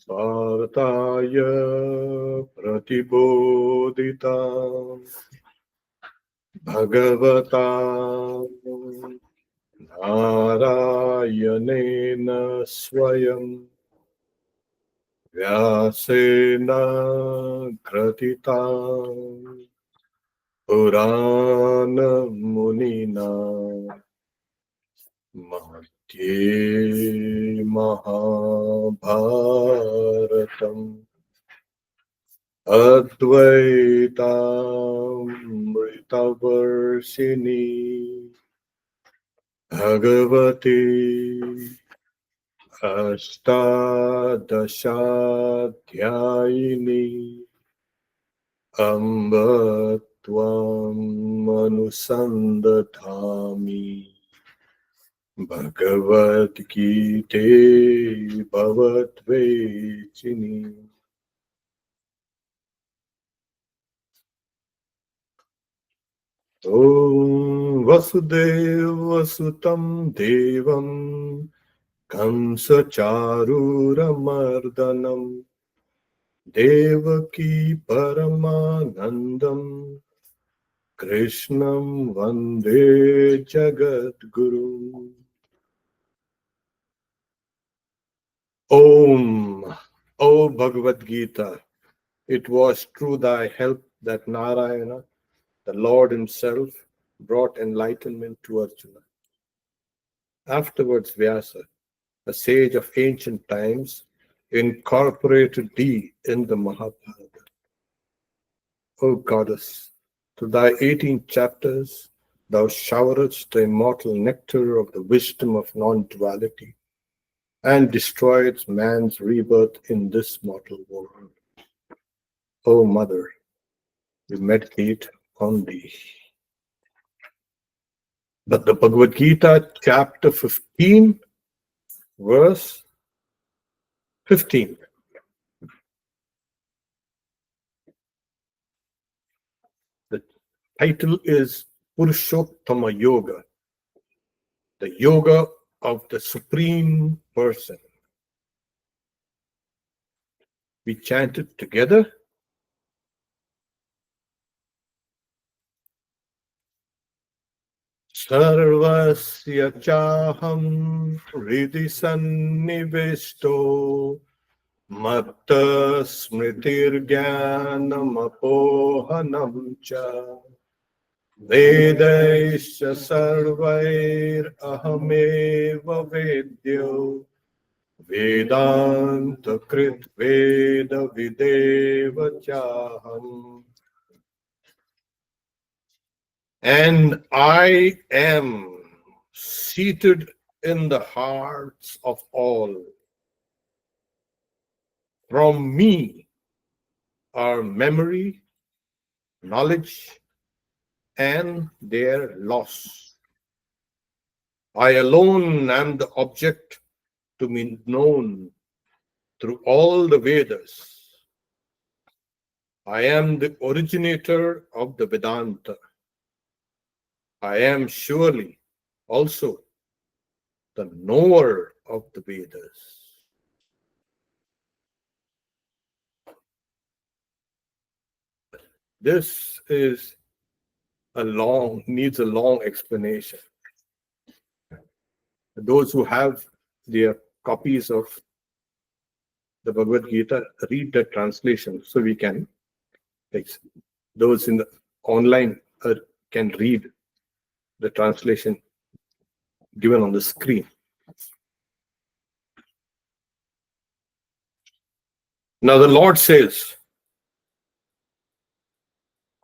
Partaya pratibodhita bhagavata narayanena swayam vyasena kratita purana munina Madhye Mahabharatam Advaitaamritavarshini Bhagavati Astadashadhyayini Amba Tvam Anusandatami Bhagavad Gita Bhavatvechini. Om Vasudeva Sutam Devam Kamsa Charuramardhanam Devaki Paramanandam Krishnam Vande Jagadguru. Om, O Bhagavad Gita, it was through thy help that Narayana, the Lord himself, brought enlightenment to Arjuna. Afterwards, Vyasa, a sage of ancient times, incorporated thee in the Mahabharata. O Goddess, to thy 18 chapters, thou showeredst the immortal nectar of the wisdom of non-duality and destroyed man's rebirth in this mortal world. O Mother, we meditate on thee. But the Bhagavad Gita, chapter 15, verse 15. The title is Purushottama Yoga, the yoga of the Supreme Person. We chant it together. Sarvasya chaham hridhi sannivesto matta smritir jnanam apohanam cha vedaisya sarvair ahameva vedyo vedanta krit veda videva chaham. And I am seated in the hearts of all. From me are memory, knowledge, and their loss. I alone am the object to be known through all the Vedas. I am the originator of the Vedanta. I am surely also the knower of the Vedas. This is needs a long explanation. Those who have their copies of the Bhagavad Gita, read the translation so we can, those in the online can read the translation given on the screen. Now the Lord says,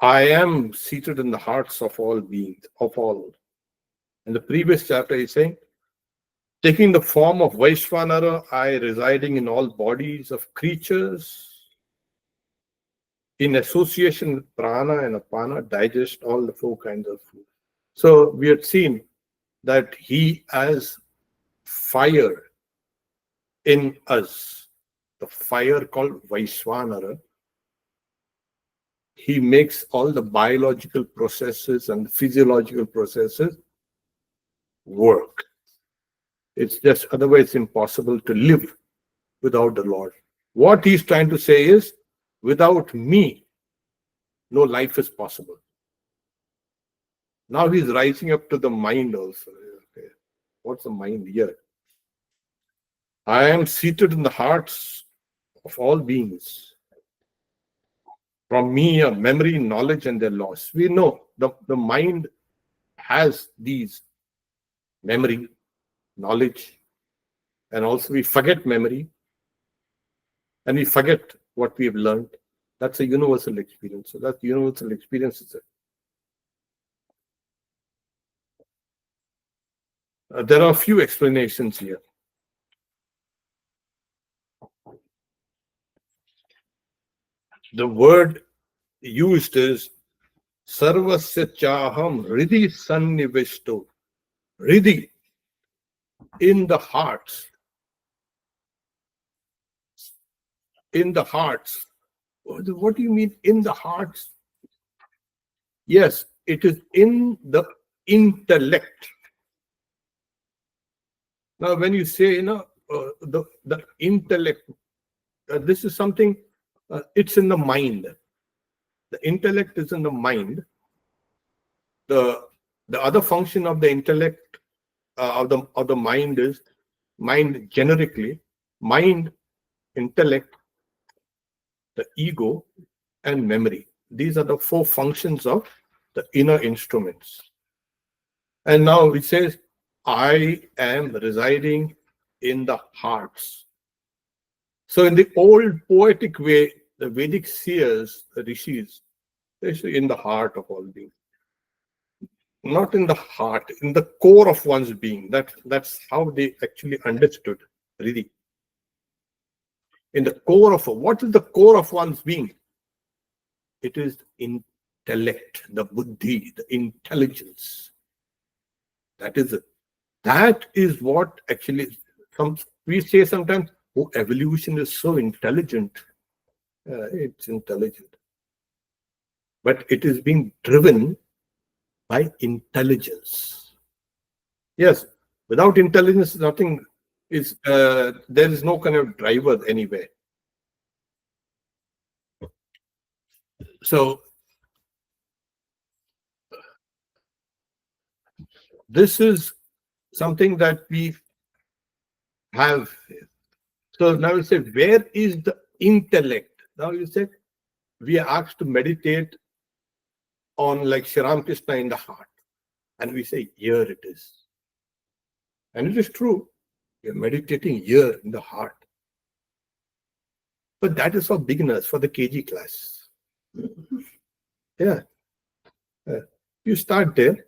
I am seated in the hearts of all beings, of all. In the previous chapter, he's saying, taking the form of Vaishvanara, I residing in all bodies of creatures, in association with prana and apana, digest all the 4 kinds of food. So we had seen that he has fire in us, the fire called Vaishvanara. He makes all the biological processes and physiological processes work. It's just otherwise impossible to live without the Lord. What he's trying to say is, without me, no life is possible. Now he's rising up to the mind also. Okay. What's the mind here? I am seated in the hearts of all beings. From me are memory, knowledge, and their loss. We know the mind has these memory, knowledge, and also we forget memory and we forget what we have learned. That's a universal experience. So that universal experience is there are a few explanations here. The word used is Sarvasya Chaham Hridhi Sannivishto. Hridhi, in the hearts. In the hearts. What do you mean in the hearts? Yes, it is in the intellect. Now, when you say, the intellect, this is something, it's in the mind. The intellect is in the mind. The other function of the intellect, of the mind is, mind generically, mind, intellect, the ego, and memory. These are the four functions of the inner instruments. And now it says, I am residing in the hearts. So in the old poetic way, the Vedic seers, the rishis, they say in the heart of all beings. Not in the heart, in the core of one's being. That's how they actually understood, really. In the core of, what is the core of one's being? It is intellect, the buddhi, the intelligence. That is what actually, we say sometimes, oh, evolution is so intelligent. It's intelligent. But it is being driven by intelligence. Yes, without intelligence, nothing is, there is no kind of driver anywhere. So, this is something that we have. So now you say, where is the intellect? Now you say, we are asked to meditate on like Sri Ram Krishna in the heart. And we say, here it is. And it is true. You're meditating here in the heart. But that is for beginners, for the KG class. Yeah. You start there.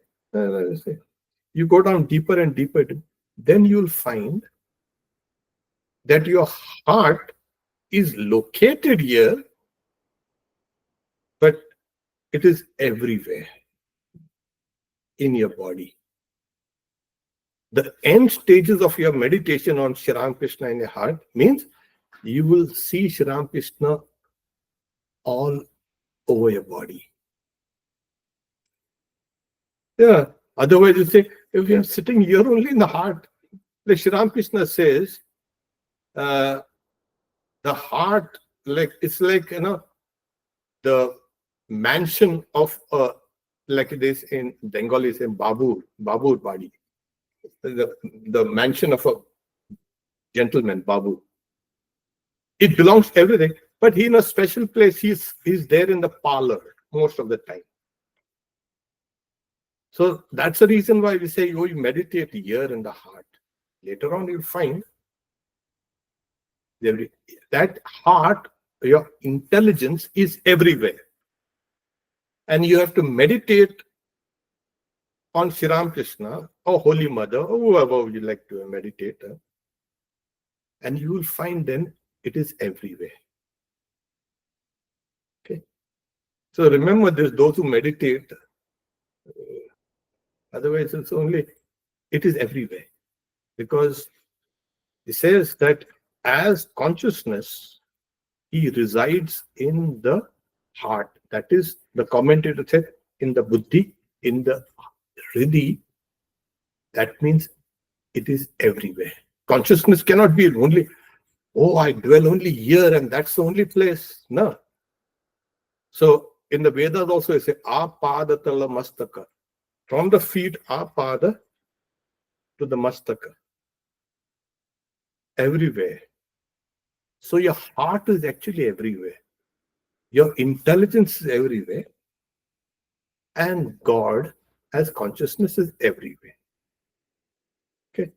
You go down deeper and deeper. Then you'll find that your heart is located here, but it is everywhere in your body. The end stages of your meditation on Sri Ram Krishna in your heart means you will see Sri Ram Krishna all over your body. Yeah. Otherwise, you say, if you are sitting here only in the heart, like Sri Ram Krishna says, the heart, like it's like, the mansion of, like it is in Bengali, say Babur body. The mansion of a gentleman, Babu. It belongs to everything, but he in a special place, he's there in the parlor most of the time. So that's the reason why we say, oh, you meditate here in the heart. Later on, you'll find that heart, your intelligence is everywhere. And you have to meditate on Sri Ram Krishna or Holy Mother or whoever you like to meditate. And you will find then it is everywhere. Okay. So remember this, those who meditate, otherwise it is everywhere. Because it says that as consciousness, he resides in the heart. That is, the commentator said, in the buddhi, in the hridhi. That means it is everywhere. Consciousness cannot be only Oh, I dwell only here and that's the only place. No. So in the Vedas also it says, Apadatala Mastaka. From the feet, Apada to the Mastaka. Everywhere. So your heart is actually everywhere. Your intelligence is everywhere. And God as consciousness is everywhere. Okay.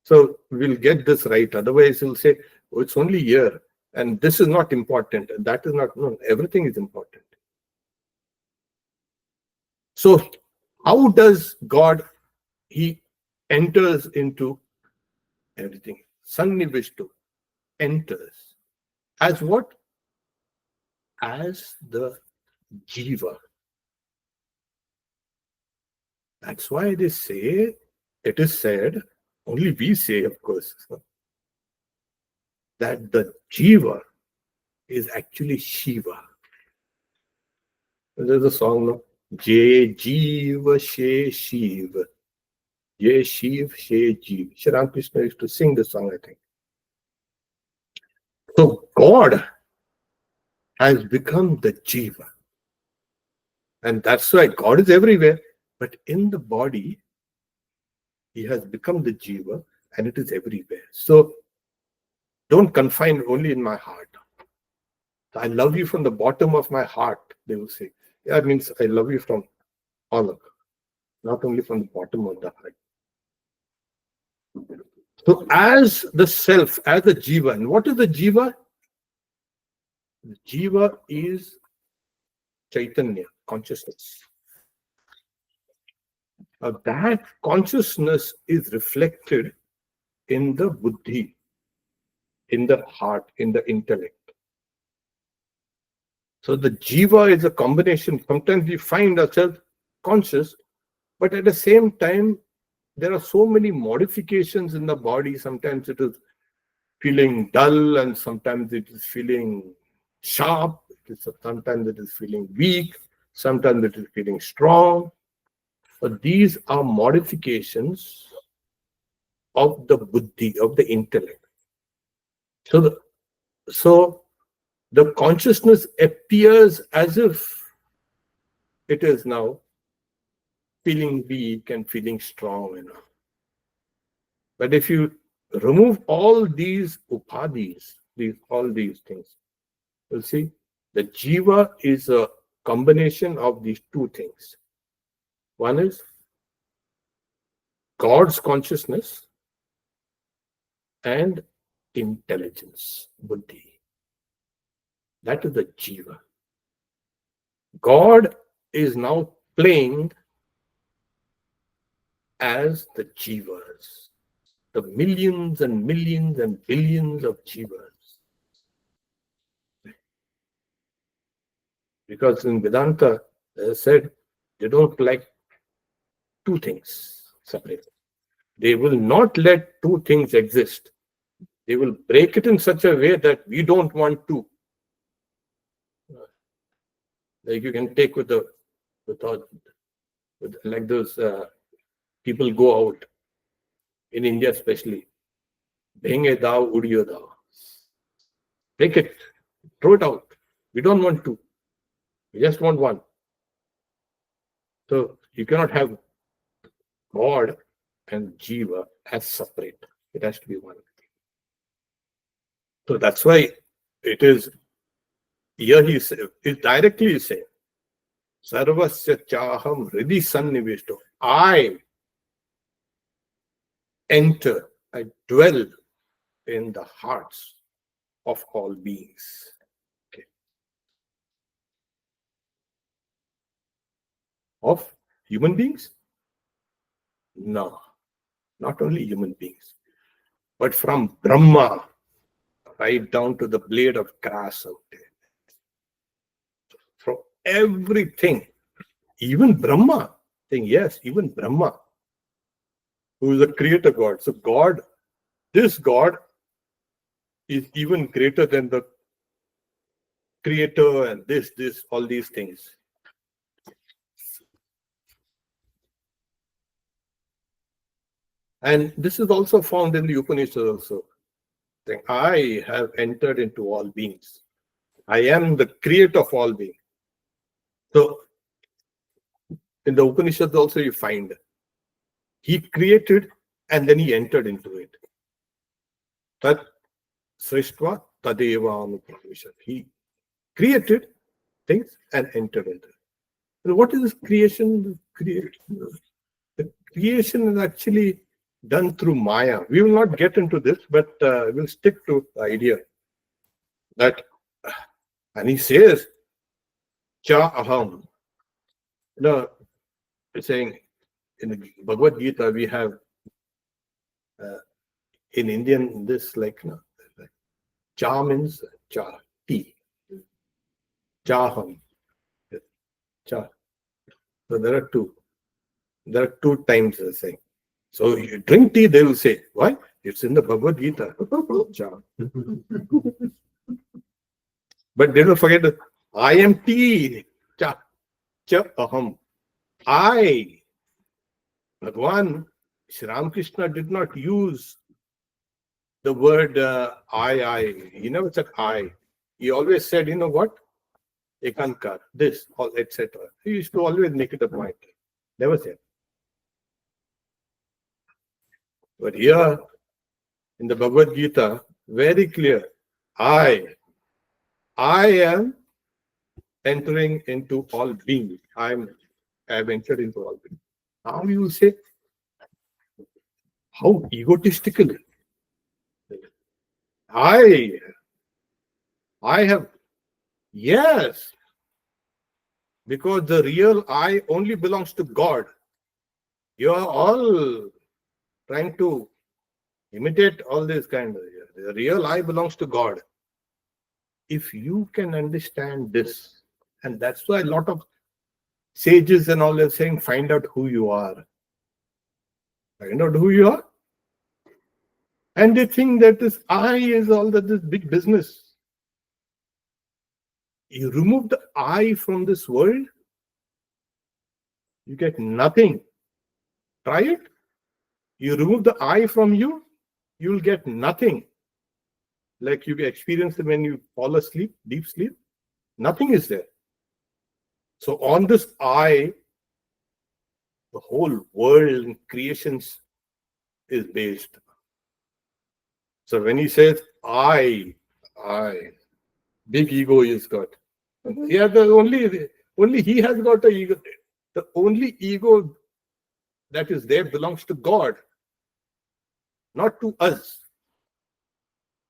So we'll get this right. Otherwise, he'll say, oh, it's only here. And this is not important. And that is not, no, everything is important. So how does God, he enters into everything? Sannivishtu enters. As what? As the Jiva. That's why they say, it is said, only we say, of course, that the Jiva is actually Shiva. There's a song, no? Jai Jiva She Shiv. Jai Shiv She Jiv. Shri Ramakrishna used to sing the song, I think. So God has become the Jiva. And that's why God is everywhere. But in the body, he has become the Jiva and it is everywhere. So don't confine only in my heart. I love you from the bottom of my heart, they will say. Yeah, it means I love you from all of, not only from the bottom of the heart. So as the self, as the Jiva, and what is the Jiva? The Jiva is Chaitanya, consciousness. That consciousness is reflected in the buddhi, in the heart, in the intellect. So the Jiva is a combination. Sometimes we find ourselves conscious, but at the same time, there are so many modifications in the body. Sometimes it is feeling dull, and sometimes it is feeling sharp. Sometimes it is feeling weak. Sometimes it is feeling strong. But these are modifications of the buddhi, of the intellect. So the consciousness appears as if it is now feeling weak and feeling strong. But if you remove all these upadhis, all these things, you'll see the jiva is a combination of these two things. One is God's consciousness and intelligence, buddhi. That is the jiva. God is now playing as the jivas, the millions and millions and billions of jivas. Because in Vedanta, they said they don't like two things separate. They will not let two things exist. They will break it in such a way that we don't want to. Like you can take with like those people go out in India, especially. Bhenge dao, udiyo dao. Break it, throw it out. We don't want two. We just want one. So you cannot have God and Jiva as separate. It has to be one. So that's why it is here he is directly saying, Sarvasya chaham hridi sannivishto. I enter, I dwell in the hearts of all beings. Okay. Of human beings? No, not only human beings, but from Brahma right down to the blade of grass out there. From everything, even Brahma, saying yes, even Brahma, who is the creator God. So God, this God is even greater than the creator and this, all these things. And this is also found in the Upanishad also. saying, I have entered into all beings. I am the creator of all beings. So in the Upanishads also you find he created and then he entered into it. Tat srishtva tadeva anupravishat. He created things and entered into it. And what is this creation? The creation is actually done through Maya. We will not get into this, but we'll stick to the idea that, and he says, Cha aham. It's saying in the Bhagavad Gita, we have in Indian this like, cha means cha, tea. Chaham. Cha. So there are two. There are two times the saying. So you drink tea, they will say, why? It's in the Bhagavad Gita. Cha. But they will forget that I am tea. Cha. Cha aham. I. Bhagwan, Sri Ramakrishna did not use the word I. He never said I. He always said, you know what? Ekankar, this, etc. He used to always make it a point. Never said. But here in the Bhagavad Gita, very clear. I am entering into all beings. I have entered into all beings. Now you will say, how egotistical. I have, yes, because the real I only belongs to God. You are all trying to imitate all this kind of, the real I belongs to God. If you can understand this, and that's why a lot of sages and all are saying, find out who you are. Find out who you are. And they think that this I is all that this big business. You remove the I from this world, you get nothing. Try it. You remove the I from you, you will get nothing. Like you experience when you fall asleep, deep sleep, nothing is there. So on this I, the whole world and creations is based. So when he says I, big ego is got. Yeah, only he has got a ego. The only ego that is there belongs to God, not to us.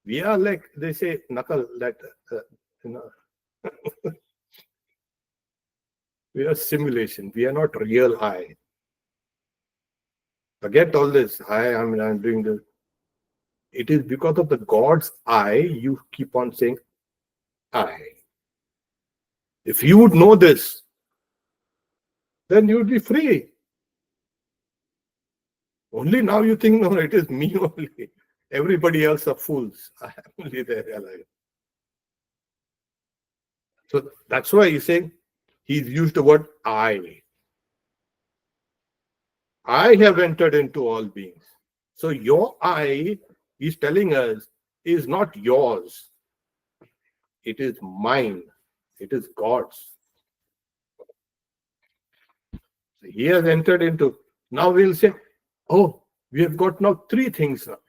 We are like, they say, nakal, that, we are simulation. We are not real I. Forget all this. I'm doing this. It is because of the God's I, you keep on saying I. If you would know this, then you would be free. Only now you think, no, it is me only. Everybody else are fools. I am only there alive. So that's why he's saying, he's used the word I. I have entered into all beings. So your I, he's telling us, is not yours. It is mine. It is God's. So he has entered into. Now we'll say, oh, we have got now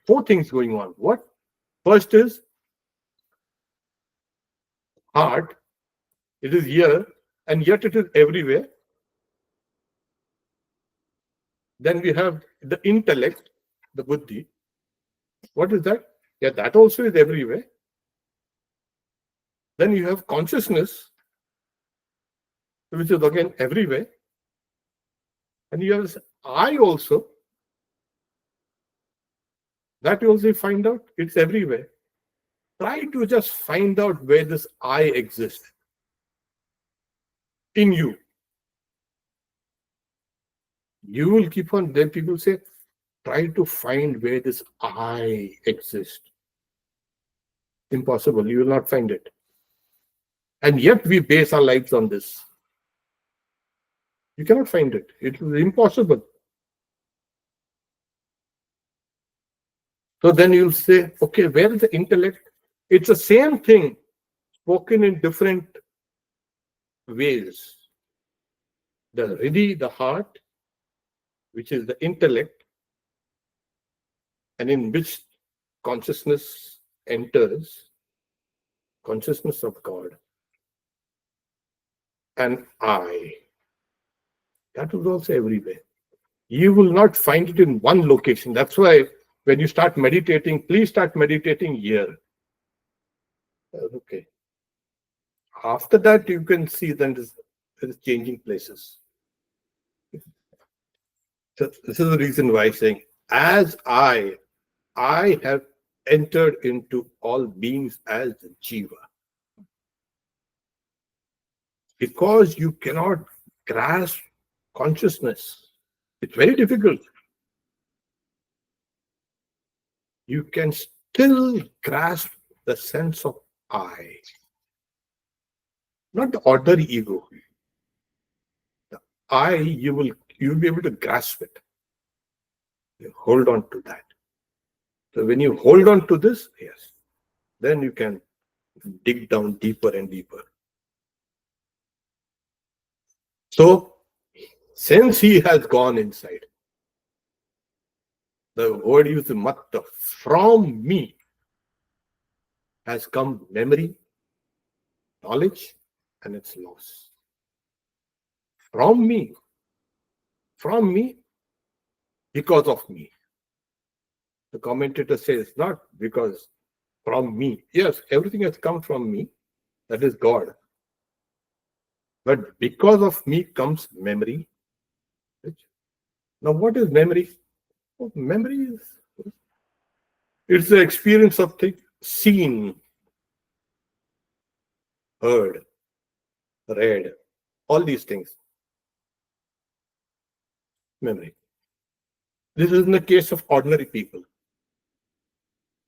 four things going on. What? First is heart. It is here, and yet it is everywhere. Then we have the intellect, the buddhi. What is that? Yeah, that also is everywhere. Then you have consciousness, which is again everywhere. And you have I also. That you also find out it's everywhere. Try to just find out where this I exists in you. You will keep on, then people say, try to find where this I exists. Impossible, you will not find it. And yet we base our lives on this. You cannot find it. It is impossible. So then you'll say, okay, where is the intellect? It's the same thing spoken in different ways. The Hriday, the heart, which is the intellect, and in which consciousness enters, consciousness of God, and I. That is also everywhere. You will not find it in one location. That's why when you start meditating, please start meditating here. Okay. After that, you can see that it is changing places. So this is the reason why I'm saying, as I have entered into all beings as Jiva. Because you cannot grasp consciousness, it's very difficult. You can still grasp the sense of I, not the ordinary ego. The I, you'll be able to grasp it. You hold on to that. So when you hold on to this, yes, then you can dig down deeper and deeper. So since he has gone inside, the word used matta, from me has come memory, knowledge, and its loss. From me, because of me. The commentator says, not because from me. Yes, everything has come from me, that is God. But because of me comes memory. Now, what is memory? Oh, memory is it's the experience of things seen, heard, read, all these things. Memory. This is in the case of ordinary people.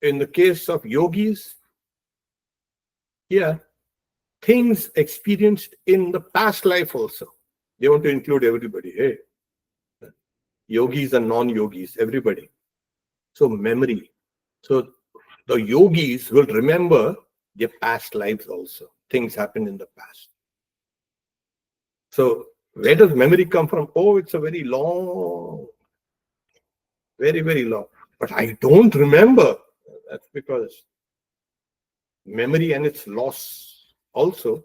In the case of yogis, things experienced in the past life also. They want to include everybody. Hey, yogis and non-yogis, everybody. So memory. So the yogis will remember their past lives also. Things happened in the past. So where does memory come from? Oh, it's a very long, very, very long. But I don't remember. That's because memory and its loss also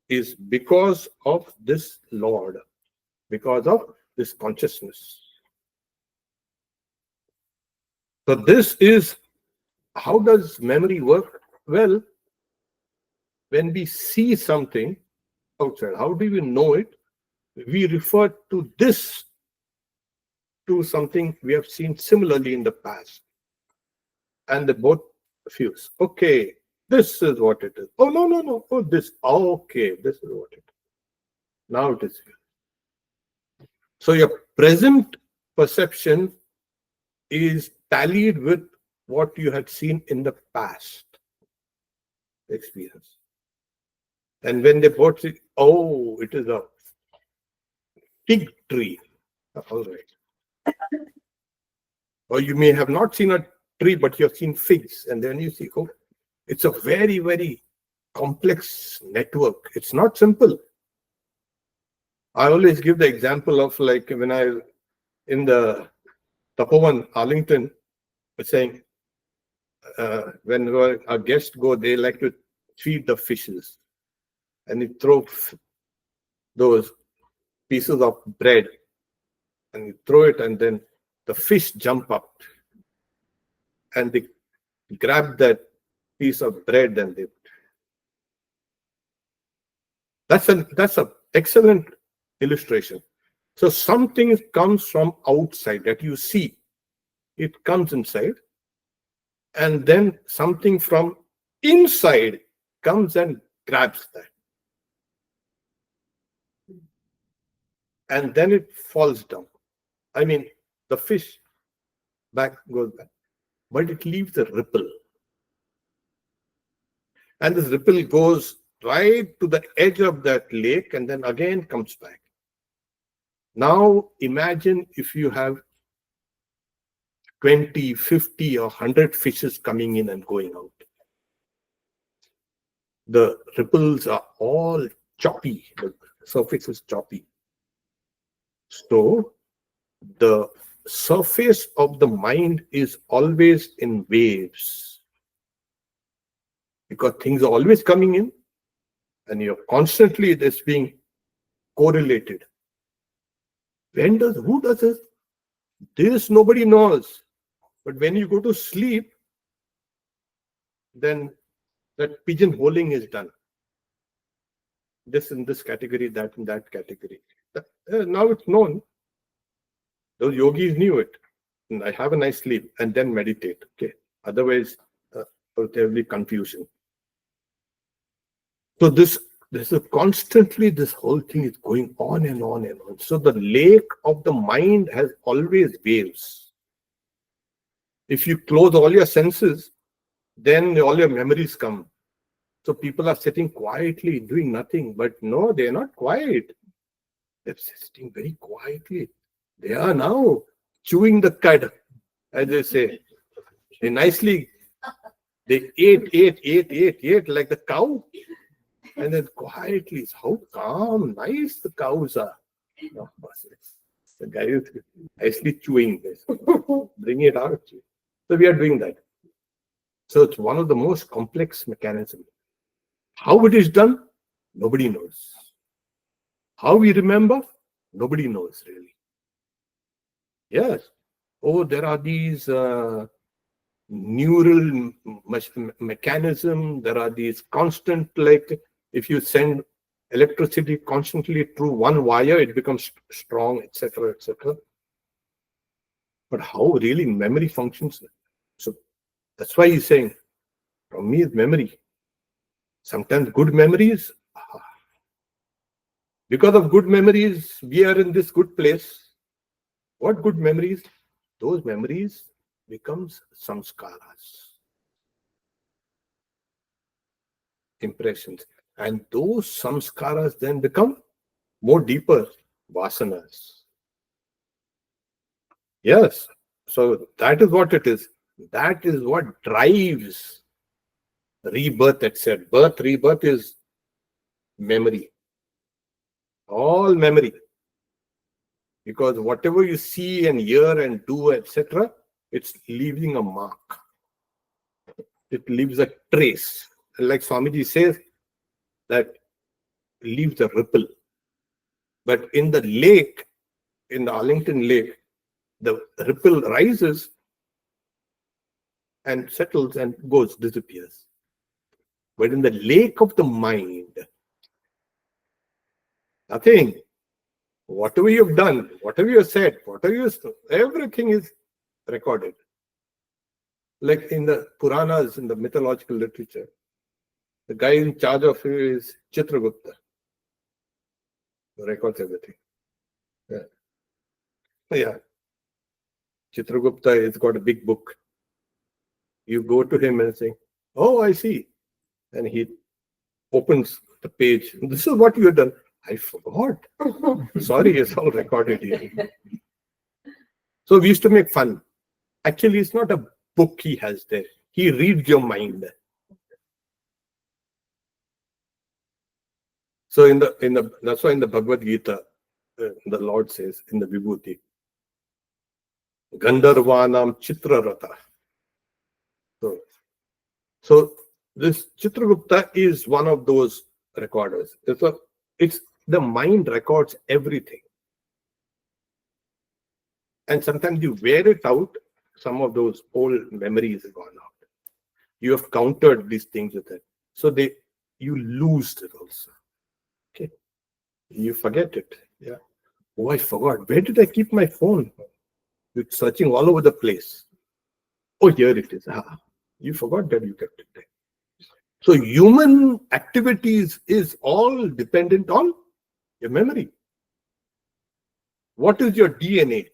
is because of this Lord, because of this consciousness. So this is, how does memory work? Well, when we see something outside, how do we know it? We refer to this, to something we have seen similarly in the past. And they both fuse. Okay, this is what it is. Oh, no. Oh, this. Okay, this is what it is. Now it is here. So your present perception is tallied with what you had seen in the past experience. And when they both say, oh, it is a fig tree. All right. Or you may have not seen a tree, but you have seen figs. And then you see, oh, it's a very, very complex network. It's not simple. I always give the example of like when I, in the Tapovan, Arlington, saying, when our guests go, they like to feed the fishes. And you throw those pieces of bread and you throw it, and then the fish jump up and they grab that piece of bread and they. That's an excellent illustration. So something comes from outside that you see. It comes inside. And then something from inside comes and grabs that. And then it falls down. I mean, the fish goes back. But it leaves a ripple. And this ripple goes right to the edge of that lake and then again comes back. Now imagine if you have 20, 50 or 100 fishes coming in and going out. The ripples are all choppy. The surface is choppy. So the surface of the mind is always in waves, because things are always coming in and you're constantly this being correlated. Who does this? This nobody knows. But when you go to sleep, then that pigeonholing is done. This in this category, that in that category. Now it's known. Those yogis knew it. And I have a nice sleep and then meditate. Okay. Otherwise, there will be confusion. So this is constantly, this whole thing is going on and on and on. So the lake of the mind has always waves. If you close all your senses, then all your memories come. So people are sitting quietly, doing nothing. But no, they're not quiet. They're sitting very quietly. They are now chewing the cud, as they say. They ate like the cow. And then quietly, how calm, nice the cows are. No, the guy is nicely chewing this. Bring it out. So we are doing that. So it's one of the most complex mechanisms. How it is done, nobody knows. How we remember, nobody knows really. Yes. Oh, there are these neural mechanism. There are these constant, like if you send electricity constantly through one wire, it becomes strong, etc., etc. But how really memory functions? So that's why he's saying, from me is memory. Sometimes good memories. Because of good memories, we are in this good place. What good memories? Those memories becomes samskaras, impressions. And those samskaras then become more deeper vasanas. Yes. So that is what it is. That is what drives rebirth, etc. Birth, rebirth is memory. All memory. Because whatever you see and hear and do, etc., it's leaving a mark. It leaves a trace. Like Swamiji says, that leaves a ripple. But in the lake, in the Arlington Lake, the ripple rises and settles and goes, disappears. But in the lake of the mind, nothing. Whatever you have done, whatever you have said, whatever you have, everything is recorded. Like in the Puranas, in the mythological literature, the guy in charge of it is Chitragupta, who records everything. Yeah. Chitragupta has got a big book. You go to him and say, "Oh, I see." And he opens the page. "This is what you have done." "I forgot." "Sorry, it's all recorded here." So we used to make fun. Actually, it's not a book he has there. He reads your mind. So that's why in the Bhagavad Gita, the Lord says in the Vibhuti, Gandharvanam Chitrarata. So this Chitragupta is one of those recorders. It's the mind records everything. And sometimes you wear it out, some of those old memories have gone out. You have countered these things with it. So you lose it also. Okay. You forget it. Yeah. Oh, I forgot. Where did I keep my phone? You're searching all over the place. Oh, here it is. You forgot that you kept it there. So human activities is all dependent on your memory. What is your DNA?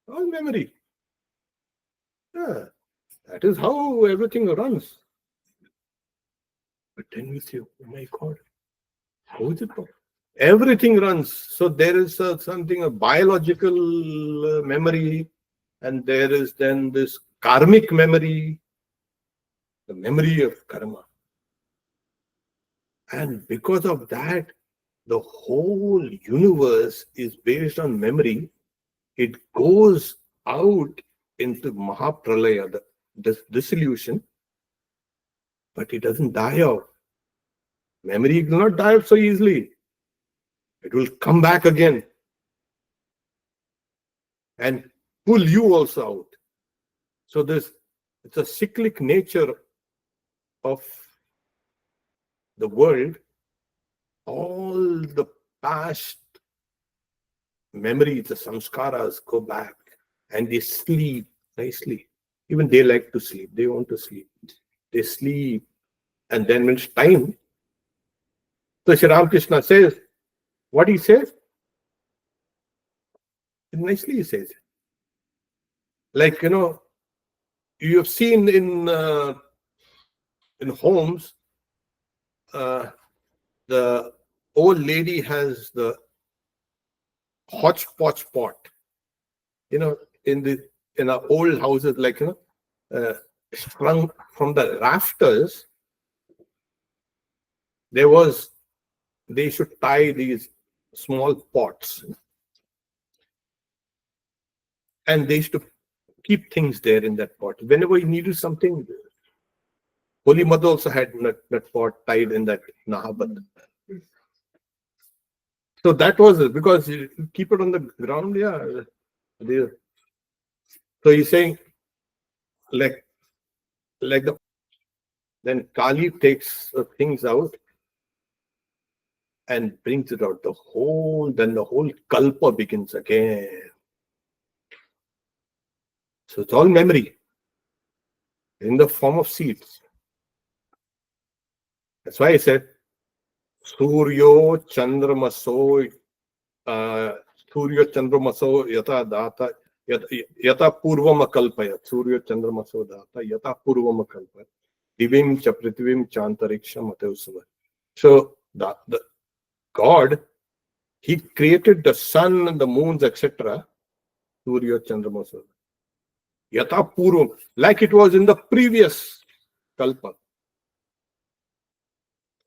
All memory. Yeah. That is how everything runs. But then we say, oh my God, how is it possible? Everything runs. So there is something, a biological memory, And there is then this karmic memory, the memory of karma. And because of that, the whole universe is based on memory. It goes out into Mahapralaya, the dissolution, but it doesn't die out. Memory will not die out so easily. It will come back again and pull you also out. So it's a cyclic nature of the world. All the past memories, the samskaras go back and they sleep nicely. Even they like to sleep. They want to sleep. They sleep. And then when it's time, so Sri Ramakrishna says, what he says? Nicely he says. Like, you have seen in homes, the old lady has the hodgepodge pot. In our old houses, like, sprung from the rafters, they should tie these small pots, and they used to keep things there in that pot. Whenever you needed something, Holy Mother also had that pot tied in that Nahabat. So that was it, because you keep it on the ground, yeah. So he's saying, like then Kali takes things out and brings it out. Then the whole kalpa begins again. So it's all memory in the form of seeds. That's why I said, Suryo Chandramaso Yata Data Yata Purvama Kalpaya. Suryo Chandramaso Data Yata Purvama Kalpaya. Divim cha Prithvim Chantariksham Matevsava. So the God, he created the sun and the moons, etc. Surya Chandramaso. Yata Purvam, like it was in the previous Kalpa.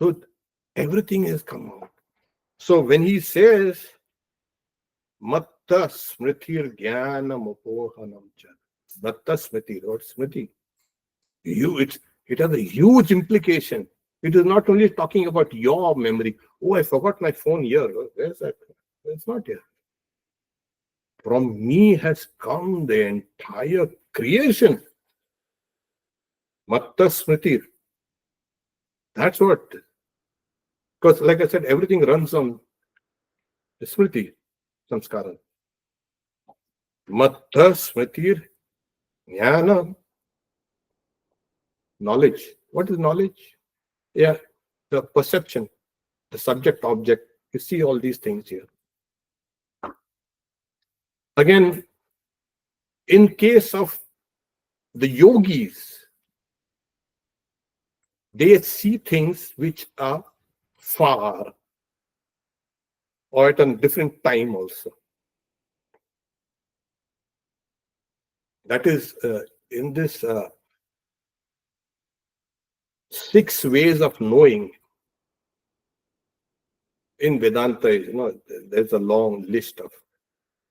So everything has come out. So when he says, Matta Smritir Jnana Mopohanam Cha. Matta Smriti, or Smriti. It has a huge implication. It is not only talking about your memory. Oh, I forgot my phone here. Where's that? It's not here. From me has come the entire creation. Matta Smriti. That's what. Because, like I said, everything runs on Smriti, Samskara. Matta Smriti, Jnana, knowledge. What is knowledge? Yeah, the perception, the subject object. You see all these things here. Again, in case of the yogis, they see things which are far or at a different time also. That is in this 6 ways of knowing. In Vedanta, there's a long list of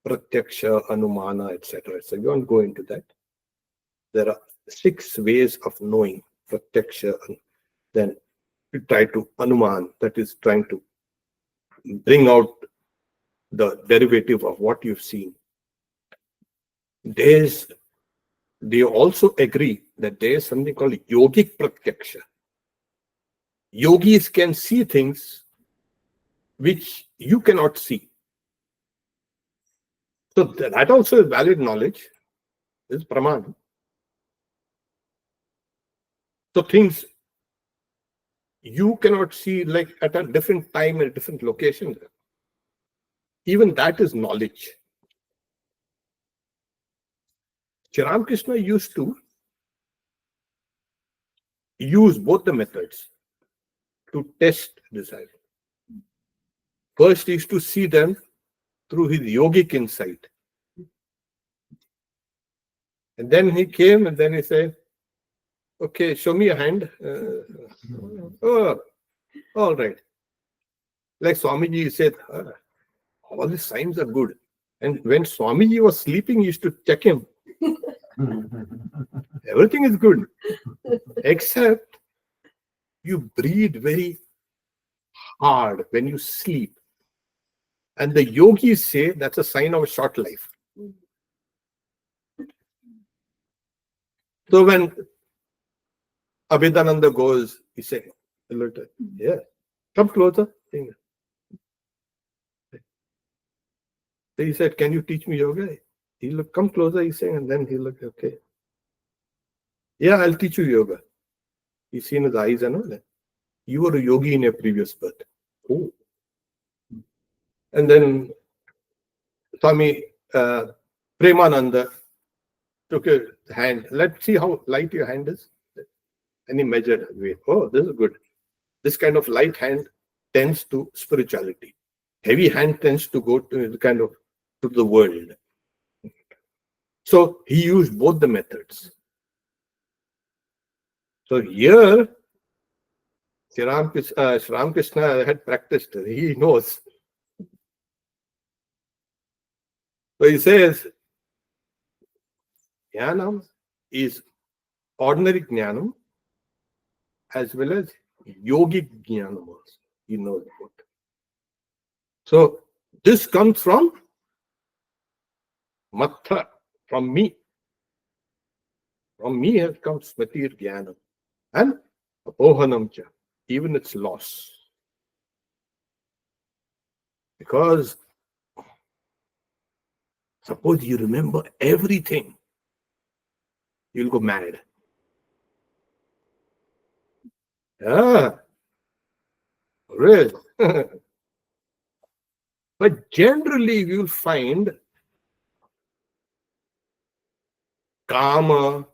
Pratyaksha, Anumana, etc. So you won't go into that. There are 6 ways of knowing Pratyaksha. Then you try to Anuman, that is trying to bring out the derivative of what you've seen. They also agree that there is something called yogic Pratyaksha. Yogis can see things which you cannot see. So that also is valid knowledge. This is Praman. So things you cannot see, like at a different time and a different location. Even that is knowledge. Sri Ramakrishna used to use both the methods to test desire. First is to see them through his yogic insight. And then he came and then he said, okay, show me your hand. Oh, all right. Like Swamiji said, all the signs are good. And when Swamiji was sleeping, he used to check him. Everything is good. Except you breathe very hard when you sleep. And the yogis say that's a sign of a short life. So when Abhedananda goes, he said, yeah, come closer. So he said, can you teach me yoga? He looked, come closer, he said, and then he looked, okay. Yeah, I'll teach you yoga. He's seen his eyes and all that. You were a yogi in your previous birth. Oh. And then Swami Premananda took a hand. Let's see how light your hand is. And he measured weight. Oh, this is good. This kind of light hand tends to spirituality. Heavy hand tends to go to kind of to the world. So he used both the methods. So here, Sri Ramakrishna had practiced. He knows. So he says, Jnanam is ordinary Jnanam as well as yogic Jnanam also. He knows both. So this comes from Matha, from me. From me has come Smritir Jnanam and Apohanam cha, even its loss. Because suppose you remember everything, you'll go mad. Ah, really? But generally, you'll find kama,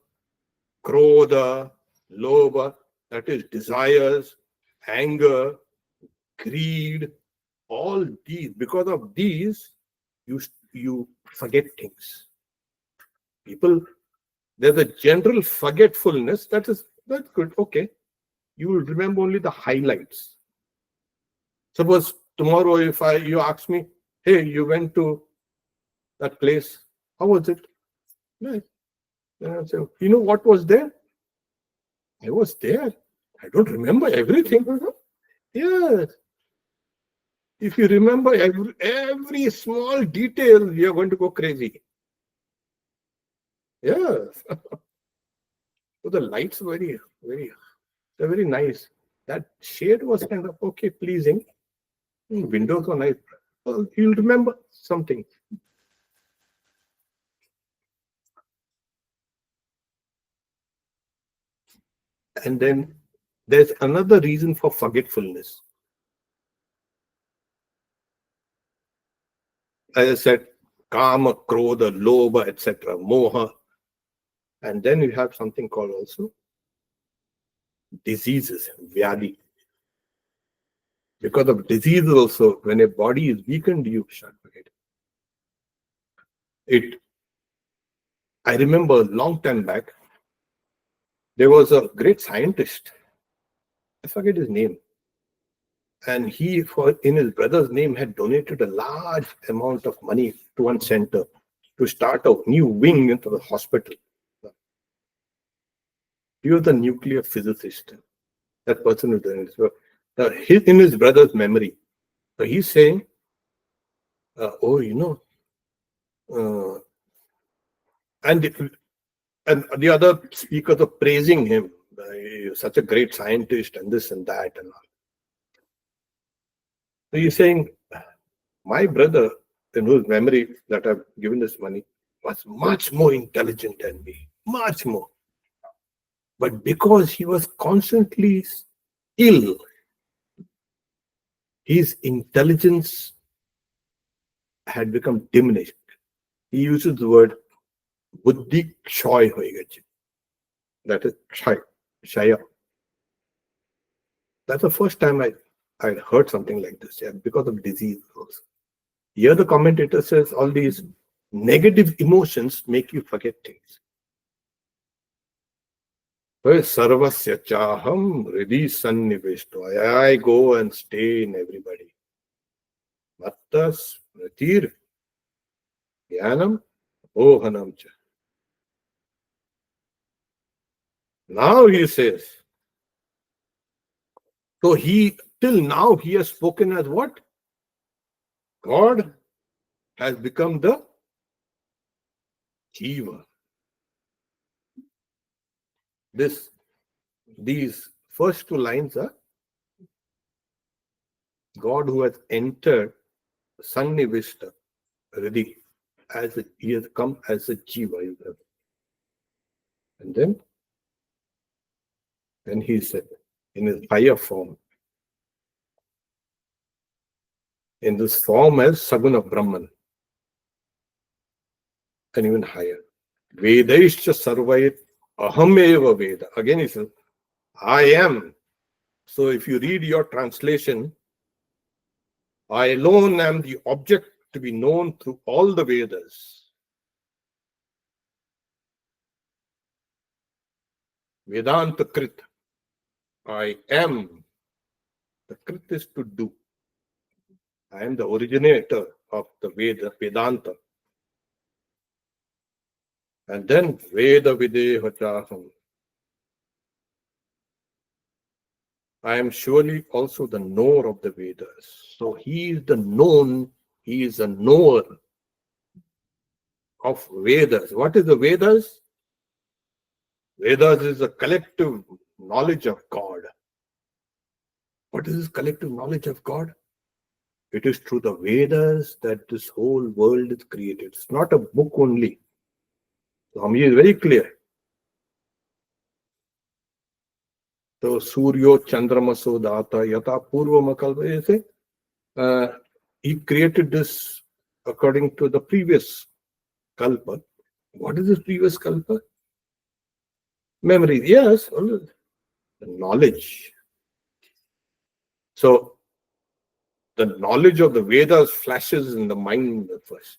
krodha, lobha, that is desires, anger, greed, all these. Because of these, you forget things. People, there's a general forgetfulness. That's good. Okay. You will remember only the highlights. Suppose tomorrow if you ask me, hey, you went to that place, how was it? Nice. Then I'll say, you know what was there? I was there. I don't remember everything. Yes. If you remember every small detail, you're going to go crazy. Yes. So the lights were they're very nice. That shade was kind of okay, pleasing. Windows were nice. Well, you'll remember something. And then there's another reason for forgetfulness. As I said, kama, krodha, lobha, etc., moha. And then you have something called also diseases, vyadi. Because of diseases also, when a body is weakened, you start forgetting. I remember a long time back, there was a great scientist. I forget his name. And he, in his brother's name, had donated a large amount of money to one center to start a new wing into the hospital. He was a nuclear physicist. That person who did it. So, in his brother's memory. So he's saying, and the other speakers are praising him. He's such a great scientist and this and that and all. So he's saying, my brother, in whose memory that I've given this money, was much more intelligent than me. Much more. But because he was constantly ill, his intelligence had become diminished. He uses the word buddhi kshoy hoigachi. That is shaya. That's the first time I heard something like this, because of disease also. Here the commentator says all these negative emotions make you forget things. Sarvasya chaham hridhi sannivishto. I go and stay in everybody. Matta smritir jnanam ohanam cha. Now he says, so till now he has spoken as what? God has become the Jiva. These first two lines are God who has entered Sannivishta Hridhi, he has come as a Jiva. And then he said, in his higher form, in this form as Saguna Brahman, and even higher. Vedaishcha Sarvait Ahameva Veda. Again he says, I am. So if you read your translation, I alone am the object to be known through all the Vedas. Vedanta Krit. I am. The Krit is to do. I am the originator of the Vedanta. And then Veda Videhachaham. I am surely also the knower of the Vedas. So he is the known, he is a knower of Vedas. What is the Vedas? Vedas is a collective knowledge of God. What is this collective knowledge of God? It is through the Vedas that this whole world is created. It's not a book only. Swami is very clear. So Suryo Chandramaso Data Yata Purva Makalpa, he created this according to the previous Kalpa. What is this previous Kalpa? Memory, yes, the knowledge. So the knowledge of the Vedas flashes in the mind first.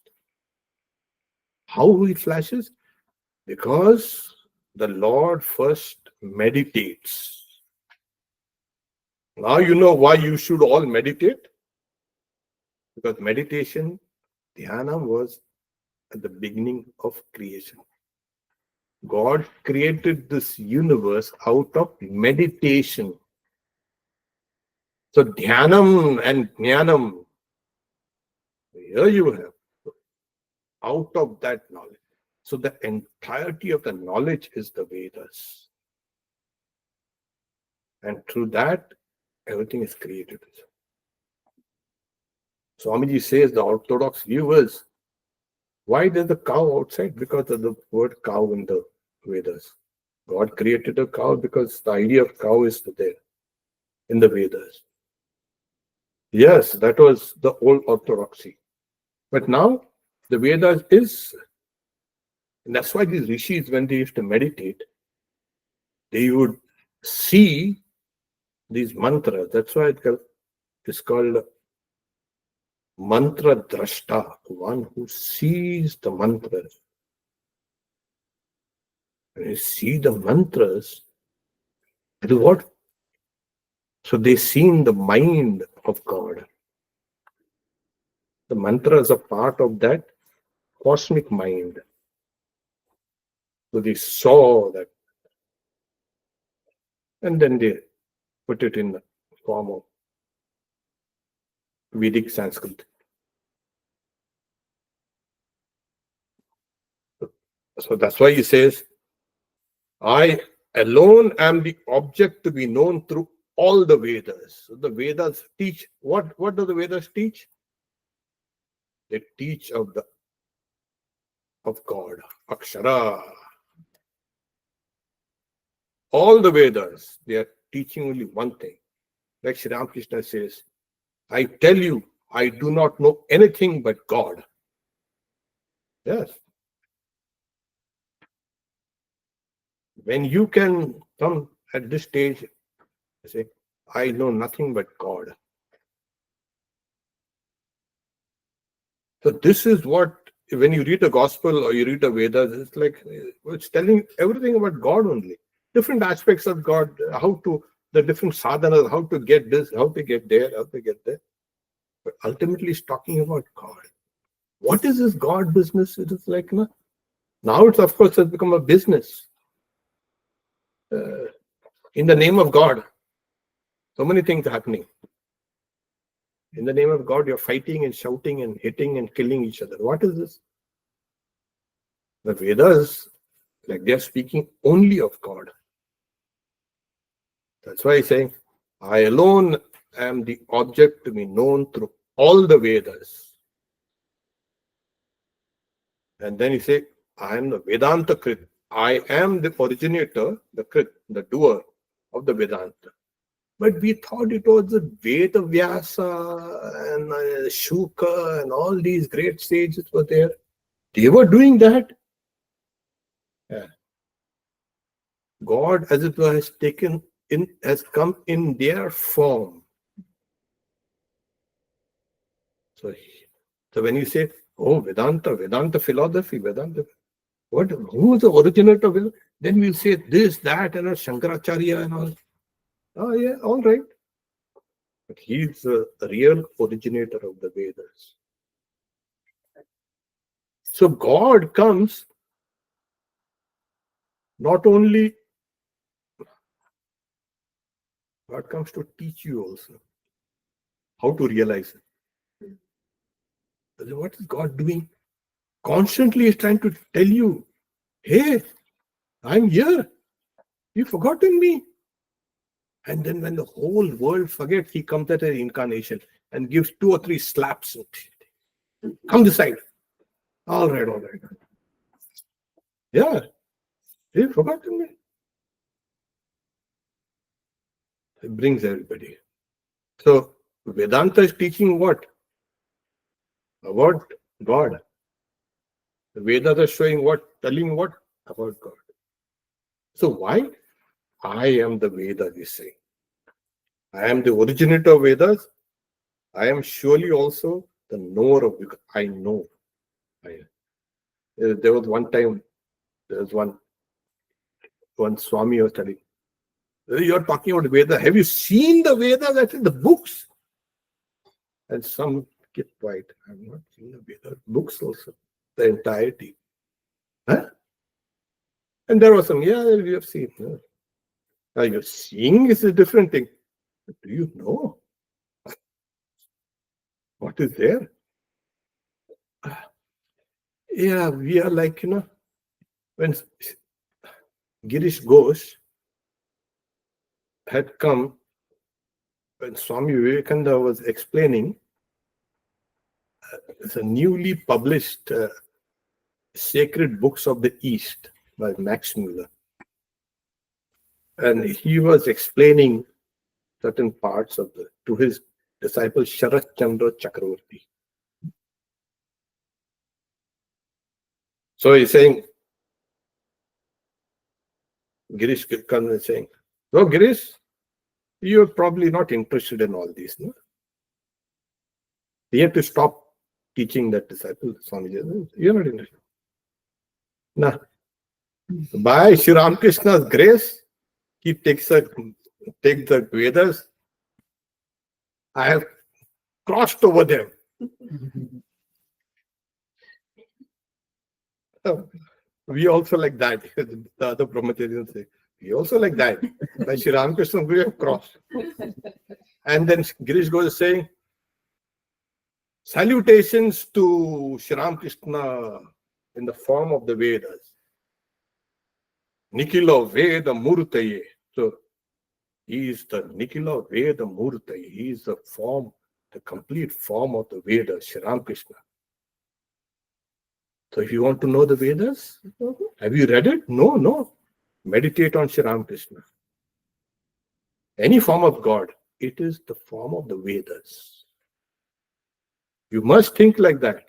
How it flashes? Because the Lord first meditates. Now you know why you should all meditate. Because meditation, dhyana, was at the beginning of creation. God created this universe out of meditation. So dhyanam and jnanam, here you have, out of that knowledge. So the entirety of the knowledge is the Vedas. And through that, everything is created. Swamiji says the orthodox view is, why there's a cow outside? Because of the word cow in the Vedas. God created a cow because the idea of cow is there in the Vedas. Yes, that was the old orthodoxy. But now the Vedas is, and that's why these rishis, when they used to meditate, they would see these mantras. That's why it's called mantra drashta, one who sees the mantras. When you see the mantras, it is what? So they see in the mind of God. The mantras are part of that cosmic mind. So they saw that. And then they put it in the form of Vedic Sanskrit. So that's why he says, I alone am the object to be known through all the Vedas. So the Vedas teach, what do the Vedas teach? They teach of God, Akshara. All the Vedas, they are teaching only one thing. Like Sri Ramakrishna says, I tell you, I do not know anything but God. Yes. When you can come at this stage, say, I know nothing but God. So this is what, when you read the gospel or you read the Vedas, it's like, it's telling everything about God only. different aspects of God, the different sadhanas, how to get this, how to get there, how to get there. But ultimately, he's talking about God. What is this God business? It is like, now it's, of course, has become a business. In the name of God, so many things are happening. In the name of God, you're fighting and shouting and hitting and killing each other. What is this? The Vedas, like they're speaking only of God. That's why he's saying, I alone am the object to be known through all the Vedas. And then he says, I am the Vedanta Krit. I am the originator, the Krit, the doer of the Vedanta. But we thought it was the Veda Vyasa and Shuka and all these great sages were there. They were doing that. Yeah. God, as it were, has come in their form. So when you say, oh, Vedanta philosophy, who is the originator of it? Then we'll say this, that, and Shankaracharya and all. Oh, yeah, all right. But he's the real originator of the Vedas. So God comes not only, God comes to teach you also how to realize it. What is God doing? Constantly is trying to tell you, hey, I'm here. You've forgotten me. And then when the whole world forgets, he comes at an incarnation and gives 2 or 3 slaps. Come this side. All right. Yeah. You've forgotten me. It brings everybody. So Vedanta is teaching what? About God. The Vedas are showing what? Telling what? About God. So why? I am the Vedas, he's saying. I am the originator of Vedas. I am surely also the knower of Vedas. I know. There was one time, there was one Swami was telling, you're talking about Vedas. Have you seen the Vedas? I said, the books. And some get quiet. I have not seen the Vedas. Books also. The entirety. Huh? And there was some, we have seen. Now you're seeing is a different thing. But do you know what is there? Yeah, we are like, when Girish Ghosh had come, when Swami Vivekananda was explaining, it's a newly published Sacred Books of the East by Max Muller. And he was explaining certain parts of to his disciple Sharat Chandra Chakravarti. So he's saying, Girish Kirkan is saying, so Girish, you're probably not interested in all these, no? You have to stop teaching that disciple, Swamiji. You're not interested. Nah. By Sri Ramakrishna's grace, he takes the Vedas. I have crossed over them. We also like that. The other brahmacharians say, we also like that. By Sri Ramakrishna, we have crossed. And then Girish goes saying, salutations to Sri Ramakrishna in the form of the Vedas. Nikhila Veda Murtaye. So he is the Nikhila Veda Murtaye. He is the form, the complete form of the Vedas, Sri Ramakrishna. So if you want to know the Vedas, have you read it? No. Meditate on Sri Ramakrishna. Any form of God, it is the form of the Vedas. You must think like that.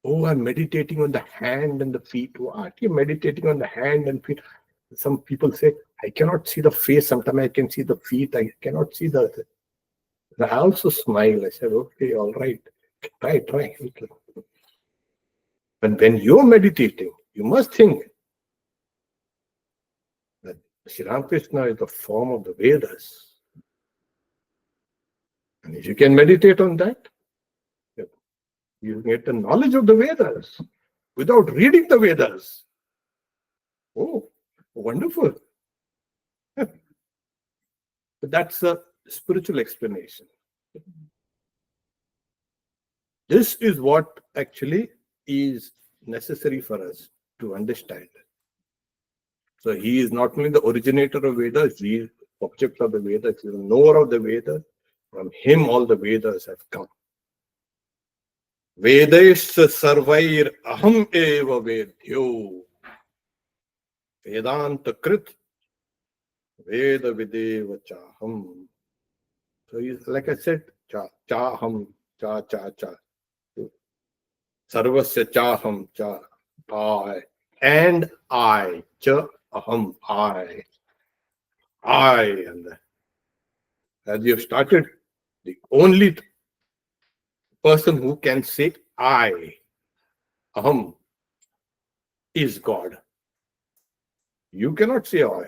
Oh, I'm meditating on the hand and the feet. What? You're meditating on the hand and feet. Some people say, I cannot see the face. Sometimes I can see the feet. I cannot see the... I also smile. I said, okay, all right. Try. But when you're meditating, you must think that Sri Ramakrishna is the form of the Vedas. And if you can meditate on that, you get the knowledge of the Vedas without reading the Vedas. Oh, wonderful. But that's a spiritual explanation. This is what actually is necessary for us to understand. So he is not only the originator of Vedas, he is the object of the Vedas, he is the knower of the Vedas. From him all the Vedas have come. Vedesya sarvair aham eva vedyo. Vedanta krit veda videva chaham. So he's, like I said, chaham, cha. Sarvasya chaham, cha, I. And I, cha aham, I. And as you have started, the only person who can say I, aham, is God. You cannot say I.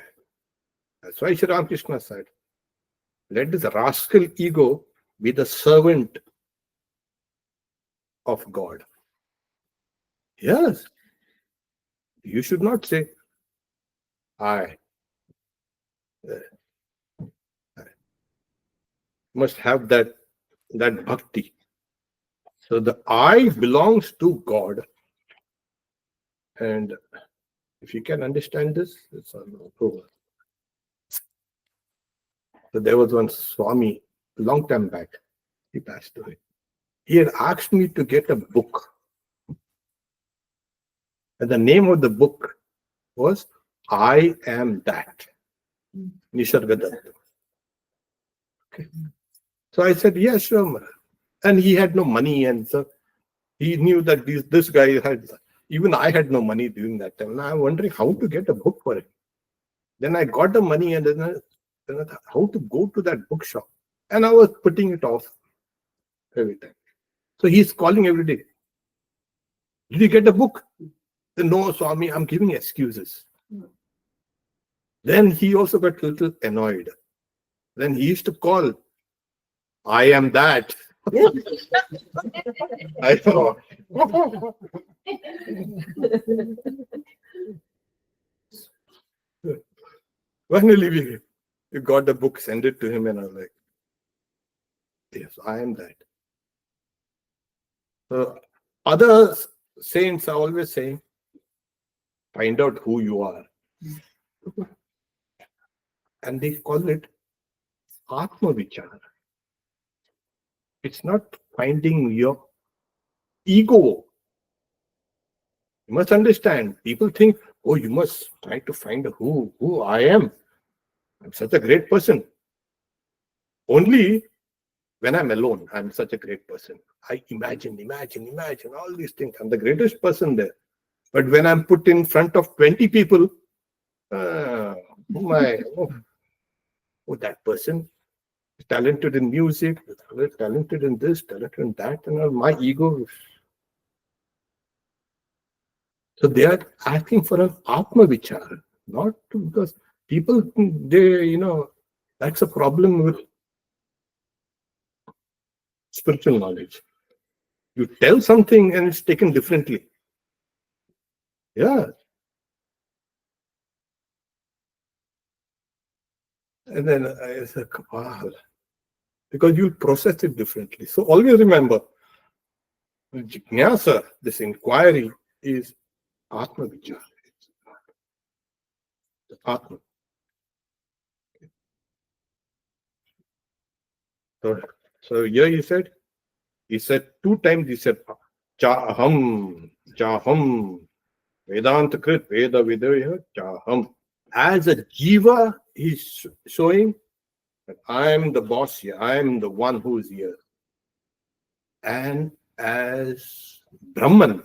That's why Sri Ramakrishna said, let this rascal ego be the servant of God. Yes. You should not say I. You must have that bhakti. So the I belongs to God. And if you can understand this, it's an approval. So there was one Swami, a long time back, he passed away. He had asked me to get a book. And the name of the book was I Am That. Nisargadatta. Okay. So I said, yes, sure. And he had no money, and so he knew that this guy had, even I had no money during that time. And I'm wondering how to get a book for it. Then I got the money, and then I thought, how to go to that bookshop. And I was putting it off every time. So he's calling every day. Did you get the book? Then, no, Swami, I'm giving excuses. Then he also got a little annoyed. Then he used to call, I am that. I thought, finally, you got the book, send it to him, and I was like, yes, I am that. So other saints are always saying, find out who you are. And they call it Atma Vichara. It's not finding your ego. You must understand. People think, oh, you must try to find who I am. I'm such a great person. Only when I'm alone, I'm such a great person. I imagine all these things. I'm the greatest person there. But when I'm put in front of 20 people, that person is talented in music, talented in this, talented in that, and my ego. So they are asking for an Atma Vichara, not because people, that's a problem with spiritual knowledge. You tell something and it's taken differently. Yeah. And then I said, wow, because you process it differently. So always remember, Jnana, this inquiry, is Atma Vichara. Atma. So here he said 2 times, he said, Chaham, Vedanta Krit, Veda Vidaya, Chaham. As a Jiva, he's showing that I am the boss here, I am the one who is here. And as Brahman,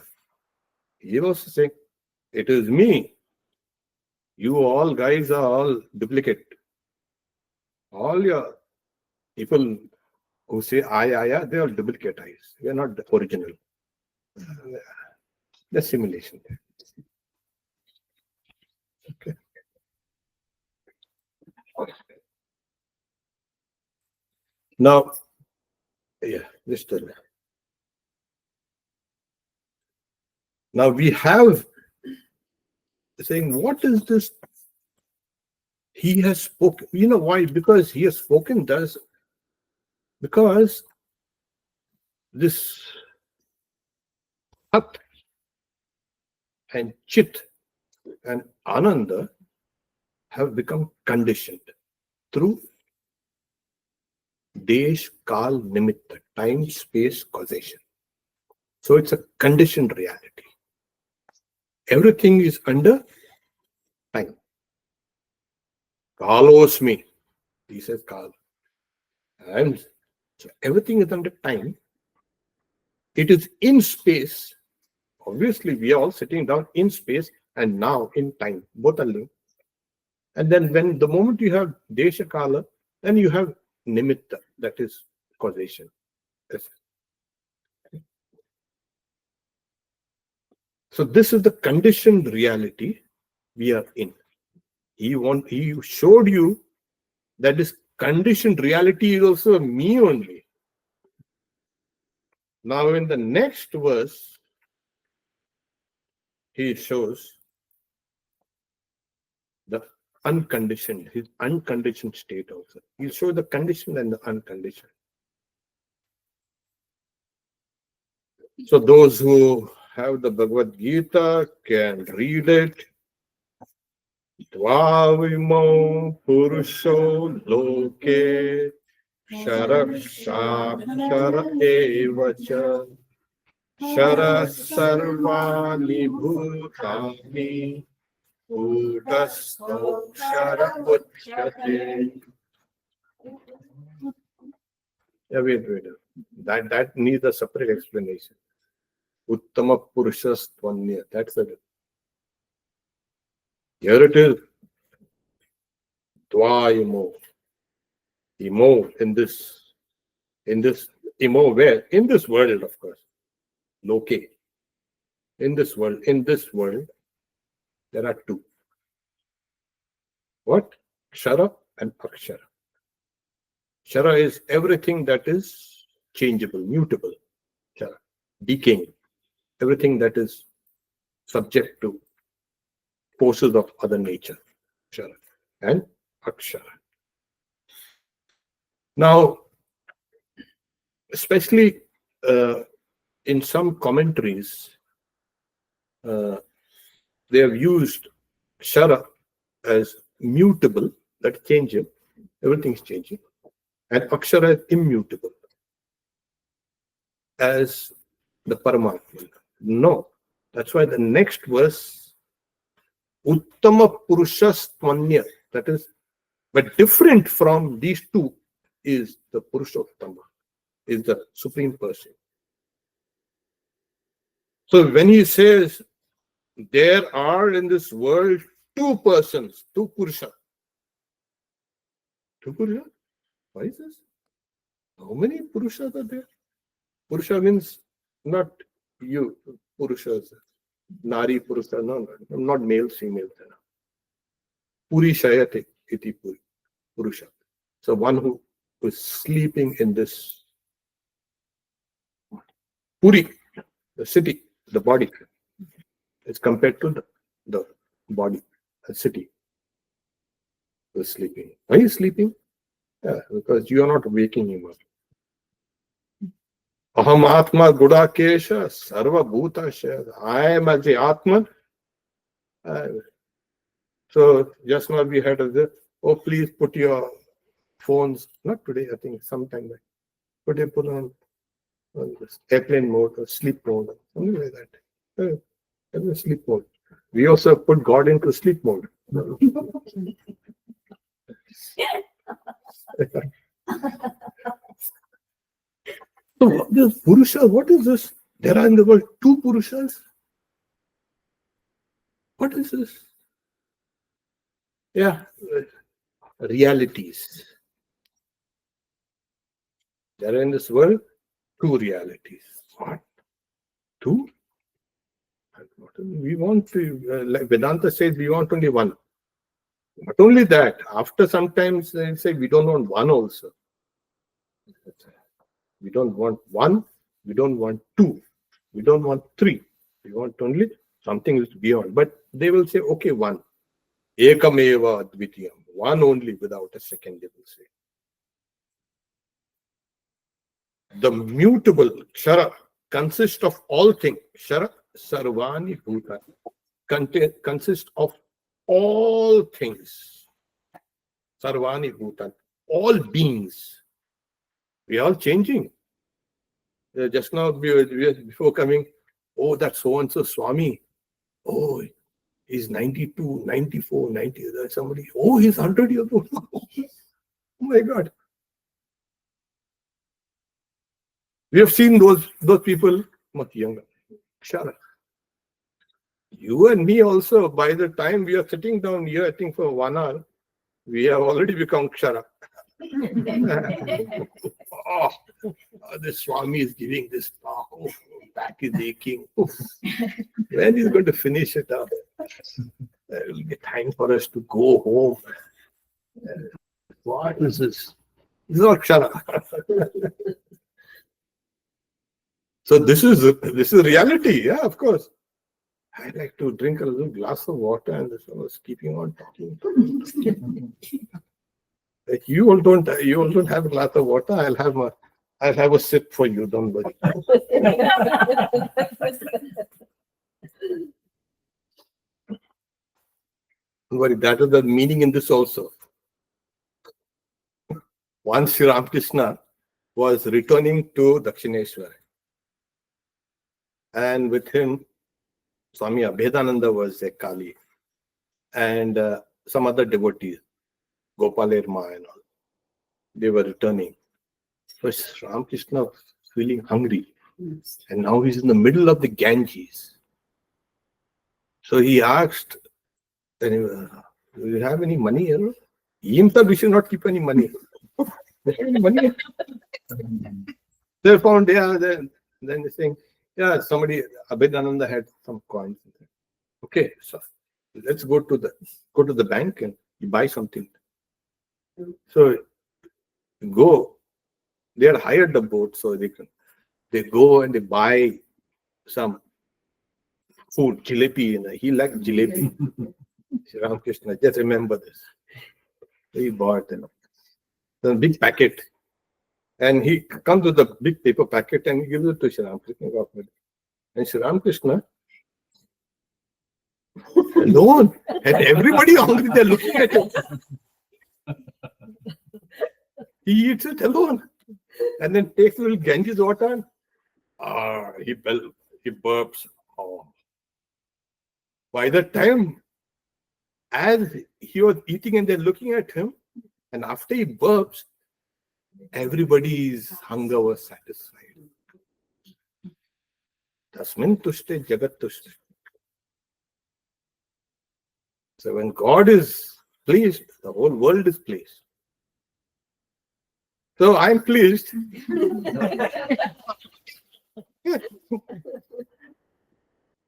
he also saying, it is me. You all guys are all duplicate. All your people who say I, they are duplicate eyes. They are not the original. The simulation. Okay. Now, yeah, just tell me. Now we have saying, what is this? He has spoken. You know why? Because he has spoken because this Sat and Chit and Ananda have become conditioned through Desh, Kal, Nimitta, time, space, causation. So it's a conditioned reality. Everything is under time. Kalosmi, he says Kal. And so everything is under time. It is in space. Obviously, we are all sitting down in space and now in time. Both are linked. And then when the moment you have Desha Kala, then you have Nimitta, that is causation. So this is the conditioned reality we are in. He showed you that this conditioned reality is also me only. Now in the next verse, he shows the unconditioned, his unconditioned state also. He'll show the conditioned and the unconditioned. So those who have the Bhagavad Gita can read it. Dvavimo purusho loke shara evacha shara sarvani bhutani bhutasto shara uchyate. Yeah, wait. That needs a separate explanation. Uttama Purushastvanya. That's it. Here it is. Dvaimo. Imo in this Imo where? In this world, of course. Loke. In this world, there are two. What? Kshara and Akshara. Kshara is everything that is changeable, mutable. Kshara. Decaying. Everything that is subject to forces of other nature. Kshara. And Akshara. Now, especially in some commentaries, they have used Kshara as mutable, that changes, everything's changing, and Akshara is immutable, as the Paramatma. No, that's why the next verse, Uttama Purushastvanya, that is, but different from these two, is the Purushottama, is the Supreme Person. So when he says, there are in this world two persons, two Purusha. Two Purusha? Why is this? How many Purushas are there? Purusha means not you, Purushas, Nari Purusha, no, not male, female. Puri Shayate iti Purusha. So one who is sleeping in this Puri, the city, the body, is compared to the body, the city. Who is sleeping. Are you sleeping? Yeah, because you are not waking him up. Aham Atma Gudakesha Sarva Bhutasha. I am as the Atman. So just now we had this. Oh, please put your phones, not today, I think sometime back. Put on this airplane mode or sleep mode, something like that. Sleep mode. We also put God into sleep mode. So this Purusha, what is this? There are in the world two Purushas. What is this? Yeah, realities. There are in this world two realities. What? Two? We want to, like Vedanta says, we want only one. Not only that, after sometimes they say we don't want one also. We don't want one, we don't want two, we don't want three. We want only something is beyond. But they will say, okay, one. Ekameva advitiyam. One only without a second, they will say. The mutable Kshara consists of all things. Kshara sarvani bhuta. Consists of all things. Sarvani bhuta. All beings. We are all changing. Just now, before coming, oh, that's so-and-so Swami. Oh, he's 92, 94, 90. There's somebody, oh, he's 100 years old. Oh my God. We have seen those people much younger. Kshara. You and me also, by the time we are sitting down here, I think for 1 hour, we have already become Kshara. Oh, the Swami is giving this talk. Oh, back is aching. Oh, when is going to finish it up? There will be time for us to go home. What is this? This is not Kshara. So this is reality. Yeah, of course. I like to drink a little glass of water, and this one was keeping on talking. Like you all don't have a glass of water. I'll have a sip for you. Don't worry. Don't worry. That is the meaning in this also. Once Sri Ramakrishna was returning to Dakshineshwar, and with him, Swami Abhedananda was a Kali, and some other devotees, Gopalerma and all. They were returning. So Ramakrishna was feeling hungry, and now he's in the middle of the Ganges. So he asked, do you have any money here? He himself, we should not keep any money. Any money? They found, yeah, then they're saying, yeah, somebody, Abhedananda had some coins. Okay, so let's go to the bank and you buy something. So go. They had hired the boat, so they go and they buy some food, jalebi. He liked jalebi. Sri Ramakrishna, just remember this. He bought a big packet. And he comes with a big paper packet and he gives it to Sri Ramakrishna. And Sri Ramakrishna, alone, and everybody hungry, they're looking at him. He eats it alone. And then takes a little Ganges water. He burps. Oh. By the time, as he was eating and they're looking at him, and after he burps, everybody's hunger was satisfied. Tasmin tushte jagat tushte. So when God is pleased, the whole world is pleased. So I'm pleased.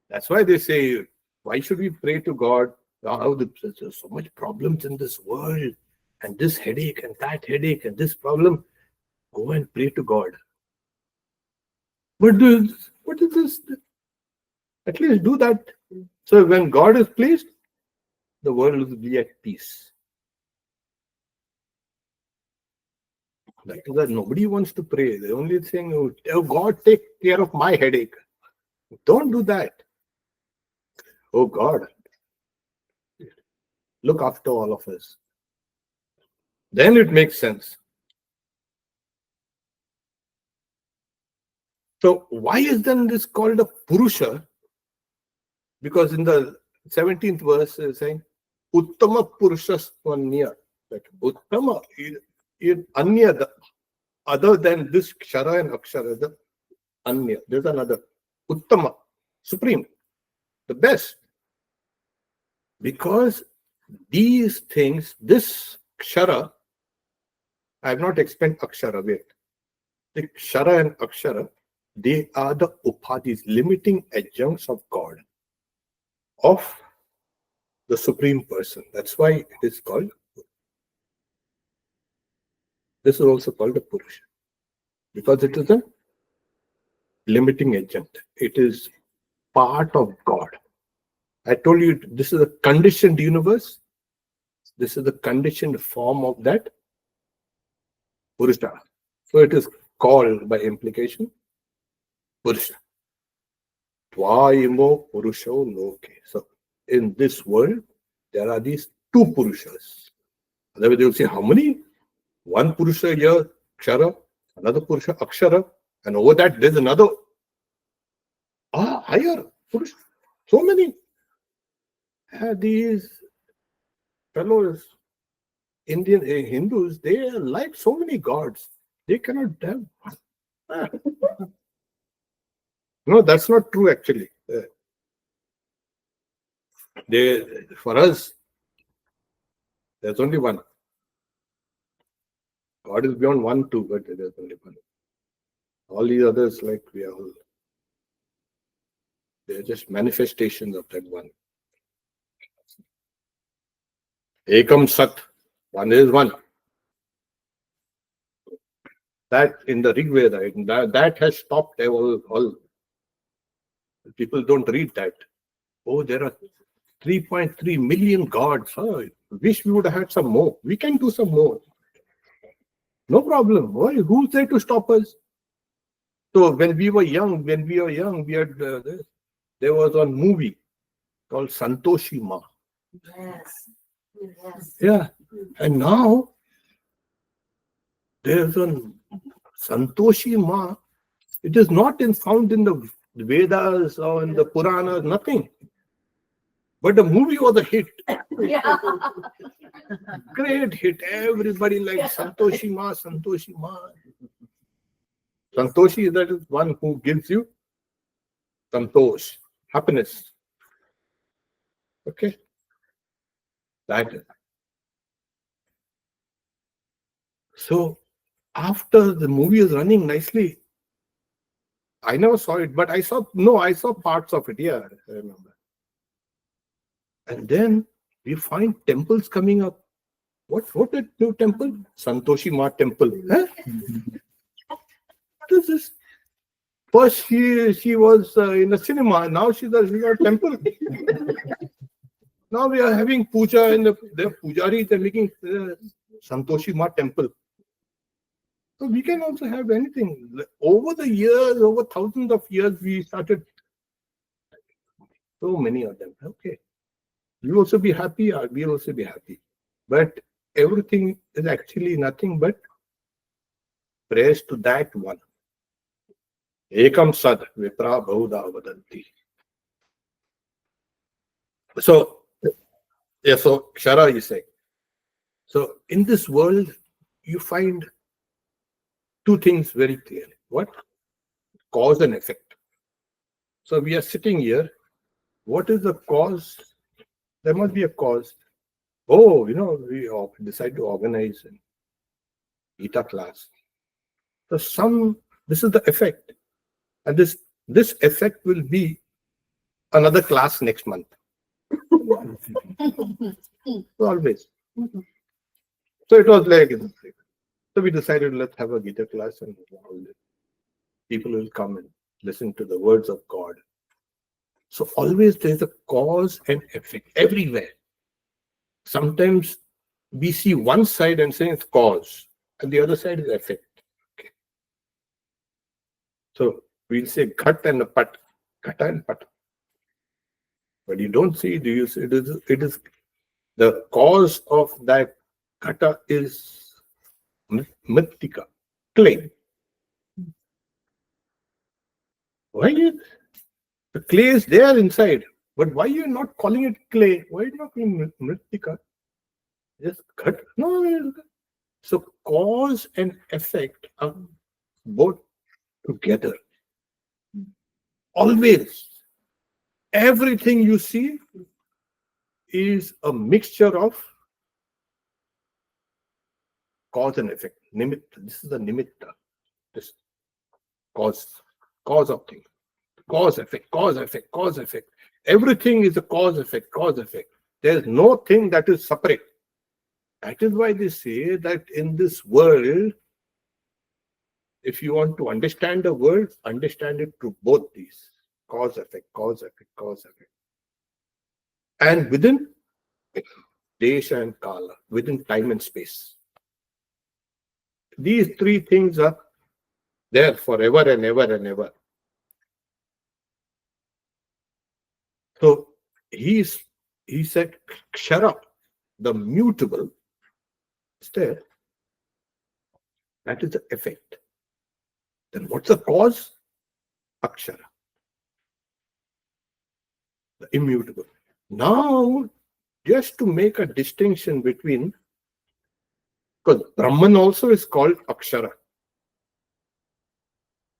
That's why they say, why should we pray to God? There's so much problems in this world, and this headache and that headache and this problem. Go and pray to God. But what is this? At least do that. So when God is pleased, the world will be at peace. That is that nobody wants to pray. They're only saying, oh, God, take care of my headache. Don't do that. Oh God, look after all of us. Then it makes sense. So why is then this called a Purusha? Because in the 17th verse is saying, Uttama Purushasvanya. That Uttama is Anya, other than this Kshara and Akshara, the Anya. There's another. Uttama, supreme, the best. Because these things, this Kshara, I have not explained Akshara yet. The Kshara and Akshara, they are the upadhis, limiting adjuncts of God, of the Supreme Person. That's why it is called, this is also called a Purusha. Because it is a limiting agent. It is part of God. I told you this is a conditioned universe. This is the conditioned form of that Purusha. So it is called by implication Purusha. Tvayimo Purusho Loke. So in this world, there are these two Purushas. Otherwise, they will say, how many? One Purusha here, Kshara, another Purusha, Akshara, and over that there's another higher Purusha. So many. These fellows, Indian Hindus, they are like so many gods. They cannot have one. No, that's not true actually. For us, there's only one. God is beyond one, two, but there's only one. All these others, like we are all, they're just manifestations of that one. Ekam Sat, one is one. That in the Rig Veda, that has stopped all. People don't read that. Oh, there are 3.3 million gods. Huh? Wish we would have had some more. We can do some more. No problem. Why? Who's there to stop us? So when we were young, we had there was one movie called Santoshi Ma. Yes. Yes. Yeah. And now there's one Santoshi Ma. It is not found in the Vedas or in the Puranas, nothing. But the movie was a hit. Yeah. Great hit. Everybody likes Santoshi Ma, Santoshi Ma. Santoshi, that is one who gives you santosh, happiness. Okay? That is. So, after the movie is running nicely, I never saw it, but I saw parts of it. Yeah, I remember. And then we find temples coming up. What is new temple? Santoshi Ma temple. Huh? What is this? First she was in a cinema. Now she's got a temple. Now we are having puja and the pujaris are making Santoshi Ma temple. So we can also have anything. Over the years, over thousands of years, we started so many of them. Okay. You also be happy, or we'll also be happy. But everything is actually nothing but praise to that one. Ekam Sad Vipra Bhuda Vadanti. So, yeah, so Kshara is saying. So in this world, you find two things very clearly. What? Cause and effect. So we are sitting here. What is the cause? There must be a cause. Oh, we decide to organize an Gita class. So this is the effect. And this effect will be another class next month. Always. So it was like, so we decided, let's have a Gita class and people will come and listen to the words of God. So always there's a cause and effect everywhere. Sometimes we see one side and say it's cause, and the other side is effect. Okay. So we'll say ghat and pat, ghata and pat. But you don't see, do you see it is the cause of that ghata is mrittika, clay. Why the clay is there inside, but why you're not calling it clay? Why not calling mrittika? Just ghat. No. So cause and effect are both together. Always. Everything you see is a mixture of cause and effect. Nimitta. This is the nimitta. This cause of things. Cause, effect, cause, effect, cause, effect. Everything is a cause, effect, cause, effect. There's no thing that is separate. That is why they say that in this world, if you want to understand the world, understand it through both these: cause, effect, cause, effect, cause, effect. And within Desha and Kala, within time and space. These three things are there forever and ever and ever. So he said, Kshara, the mutable, is there. That is the effect. Then what's the cause? Akshara, the immutable. Now, just to make a distinction between, because Brahman also is called Akshara.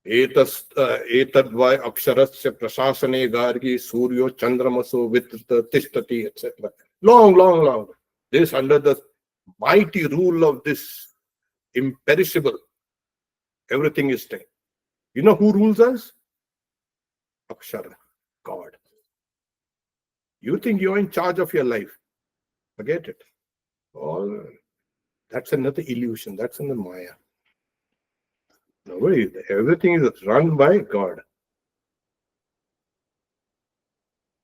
Etadvai Aksharasya Prasasane Gargi Suryo Chandramaso Vitrita Tishtati, etc. Long. This under the mighty rule of this imperishable, everything is there. You know who rules us? Akshara, God. You think you're in charge of your life. Forget it. All that's another illusion. That's another Maya. Nobody, everything is run by God.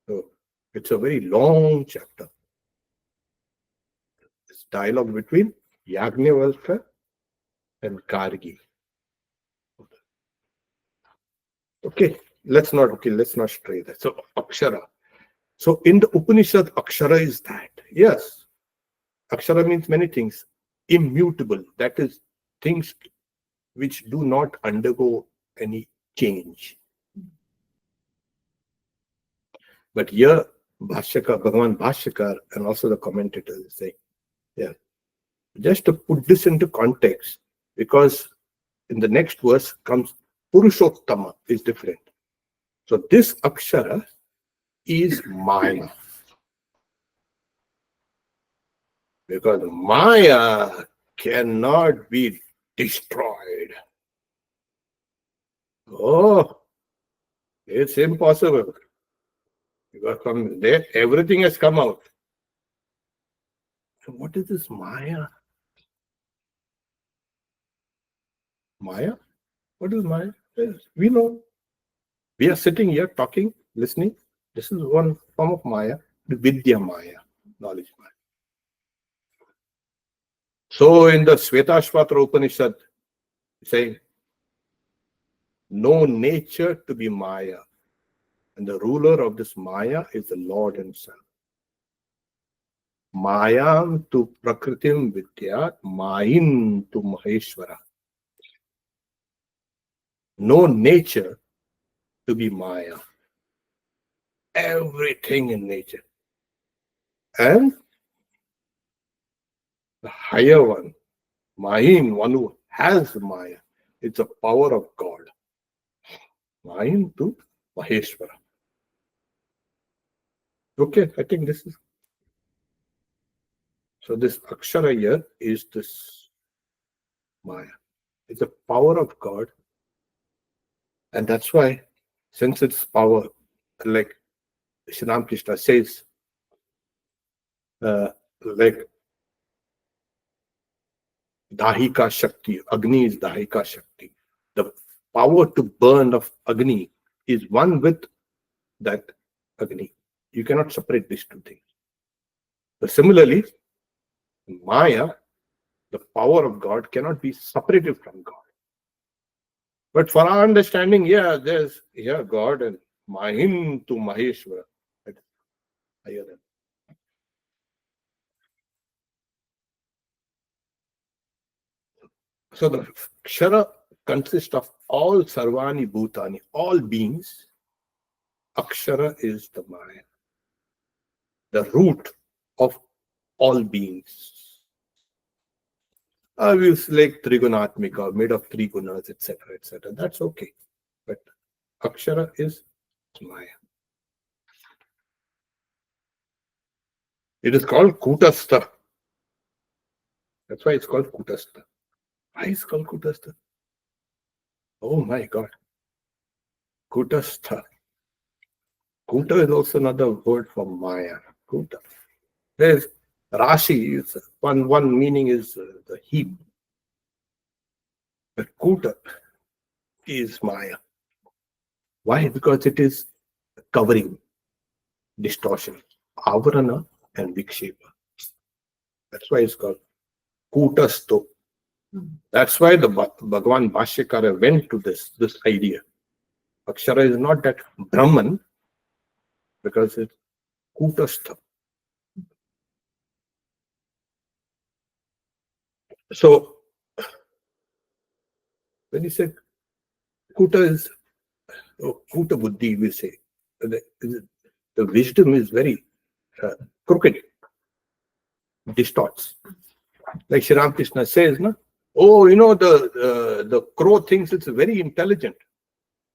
So it's a very long chapter. It's dialogue between Yajnavalkya and Gargi. Okay, let's not stray there. So Akshara. So in the Upanishad, Akshara is that. Yes. Akshara means many things. Immutable. That is things which do not undergo any change. But here, Bhagwan Bhashyakar and also the commentators say, yeah, just to put this into context, because in the next verse comes Purushottama is different. So this Akshara is Maya. Because Maya cannot be destroyed. Oh, it's impossible. Because from there, everything has come out. So what is this Maya? Maya? What is Maya? Yes, we know. We are sitting here talking, listening. This is one form of Maya, the Vidya Maya, knowledge Maya. So in the Shvetashvatra Upanishad, saying, no nature to be Maya. And the ruler of this Maya is the Lord himself. Mayam tu prakritim vidyat, Mayin tu Maheshwara. No nature to be Maya. Everything in nature. And the higher one, Mahin, one who has Maya, it's a power of God. Mahin to Maheshwara. Okay, I think this is. So this Akshara here is this Maya. It's the power of God. And that's why, since it's power, like Sri Krishna says, like Dahika Shakti, Agni is Dahika Shakti. The power to burn of Agni is one with that Agni. You cannot separate these two things. But similarly, Maya, the power of God, cannot be separated from God. But for our understanding, there's God and Mahin to Maheshwara. Higher than. So the Kshara consists of all Sarvani Bhutani, all beings. Akshara is the Maya, the root of all beings. We'll like Trigunatmika, made of three gunas, etc., etc. That's okay. But Akshara is Maya. It is called Kutastha. That's why it's called Kutastha. Why is it called Kutastha? Oh my God. Kutastha. Kuta is also another word for Maya. Kuta. There's Rashi. One meaning is the heap. But Kuta, is Maya. Why? Because it is covering, distortion, avarana and vikshepa. That's why it's called kutasto. That's why the Bhagavan Bhashyakara went to this idea. Akshara is not that Brahman, because it's kutastha. So when you say kuta is kuta buddhi, we say the wisdom is very crooked, distorts. Like Sri Ramakrishna says, no? Oh, the crow thinks it's very intelligent,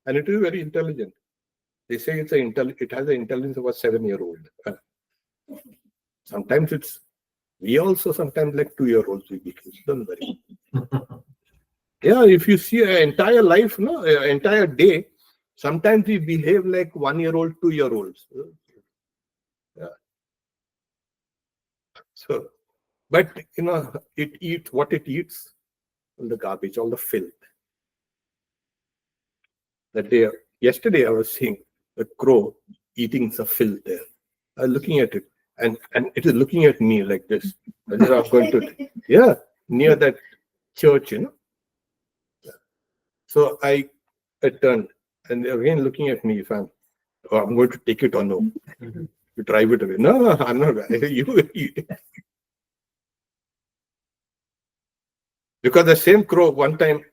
and it is very intelligent. They say it has an intelligence of a 7-year-old. Sometimes we also sometimes like 2-year-olds we become. Don't worry. Yeah, if you see an entire life, entire day, sometimes we behave like 1-year-old, 2-year-olds. Yeah. So, but it eats what it eats, all the garbage, all the filth. Yesterday I was seeing a crow eating some filth there. I was looking at it, and it is looking at me like this. I'm going to, near that church, So I turned, and they're again looking at me if I'm going to take it or no. You drive it away. No, I'm not. You eat it. Because the same crow, one time,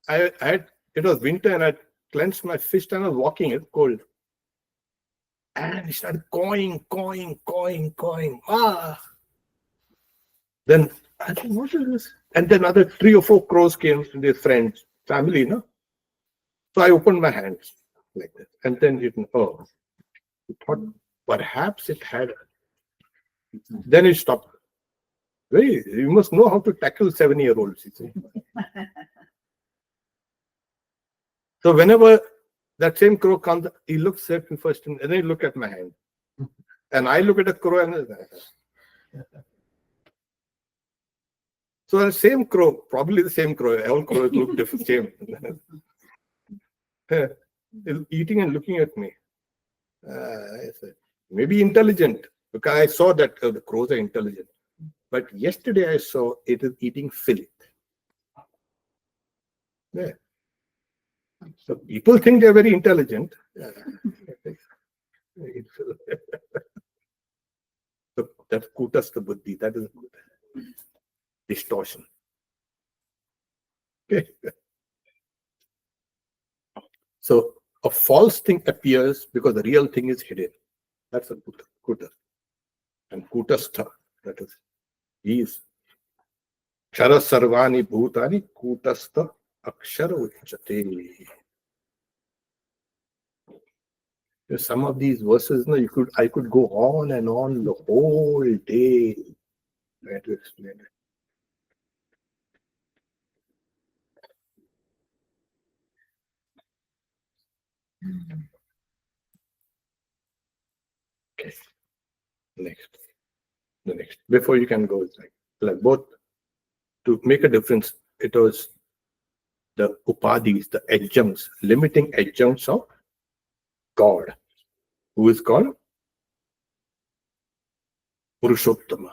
it was winter and I clenched my fist and I was walking, it's cold. And it started cawing. Then I think, what is this? And then another 3 or 4 crows came, their friends, family, So I opened my hands like that. And then it thought perhaps it had. Then it stopped. You must know how to tackle 7-year-olds. So whenever that same crow comes, he looks at me first, and then he look at my hand. And I look at a crow and so the same crow, probably the same crow, all crows look different, same. Eating and looking at me. I said, maybe intelligent, because I saw that the crows are intelligent. But yesterday I saw it is eating filth. Yeah. So people think they're very intelligent. So that's kutastha buddhi. That is distortion. Okay. So a false thing appears because the real thing is hidden. That's a kuta. And kutastha, that is, he is kshara sarvani bhutani kutastha akshara uchate. Some of these verses, I could go on and on the whole day trying to explain it. Okay. The next. Before you can go, it's like both to make a difference. It was the upadhis, the adjuncts, limiting adjuncts of God, who is called Purushottama.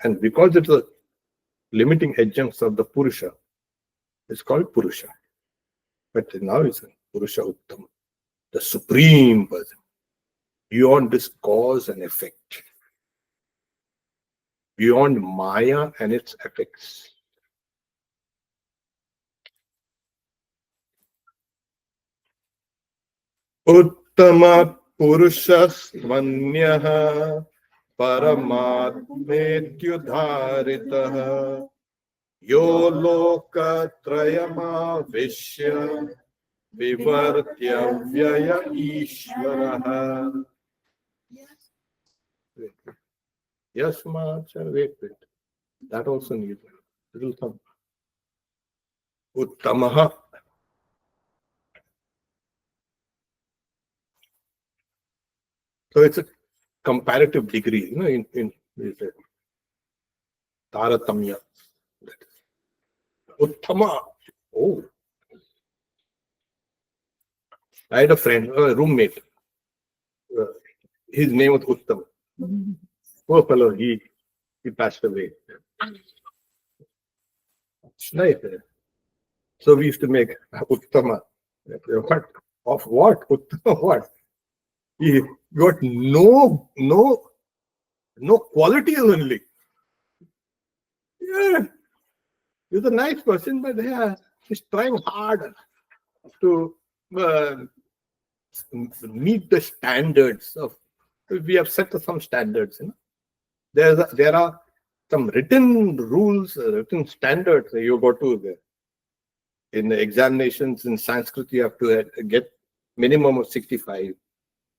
And because it's a limiting adjuncts of the Purusha, it's called Purusha. But now it's Purusha Uttama, the supreme person, beyond this cause and effect, beyond Maya and its effects. Uttama Purushasmanyah Paramatmetyudharitaha Yo Lokatrayama Vishya Vivartya Vyaya Ishvaraha. Yes, Maharaj, wait. That also needs a little thumb. Uttamaha. So it's a comparative degree, in Taratamya. Uttama. Oh. I had a friend, a roommate. Uh, his name was Uttam. Poor fellow, he passed away. It's nice. So we used to make Uttama. What? Of what? Uttama what? He got no quality only. Yeah, he's a nice person, but yeah, he's trying hard to meet the standards of. We have set some standards. There are some written rules, written standards. You go to in the examinations in Sanskrit, you have to get minimum of 65.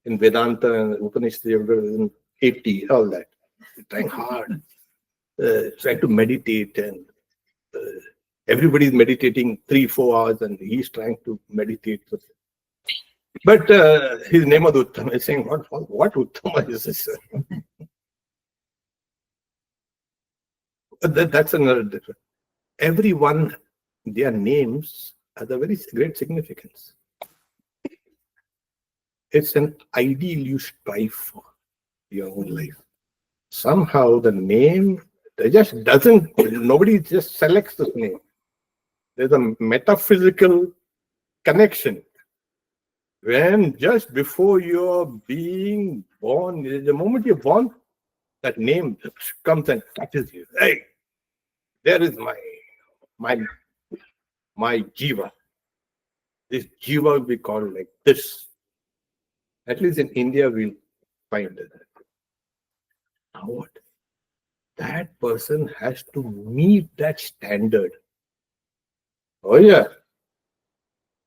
In Vedanta and Upanishad, you have to 80. All that. You're trying hard, trying to meditate, and everybody's meditating 3-4 hours, and he's trying to meditate. But his name was Uttama. He's saying, what Uttama is this? That's another difference. Everyone, their names have a very great significance. It's an ideal you strive for your own life. Somehow the name, it just doesn't, nobody just selects the name. There's a metaphysical connection. When just before you're being born, the moment you're born, that name comes and touches you. Hey, there is my jiva. This jiva will be called like this. At least in India, we'll find it. Now what? That person has to meet that standard. Oh yeah.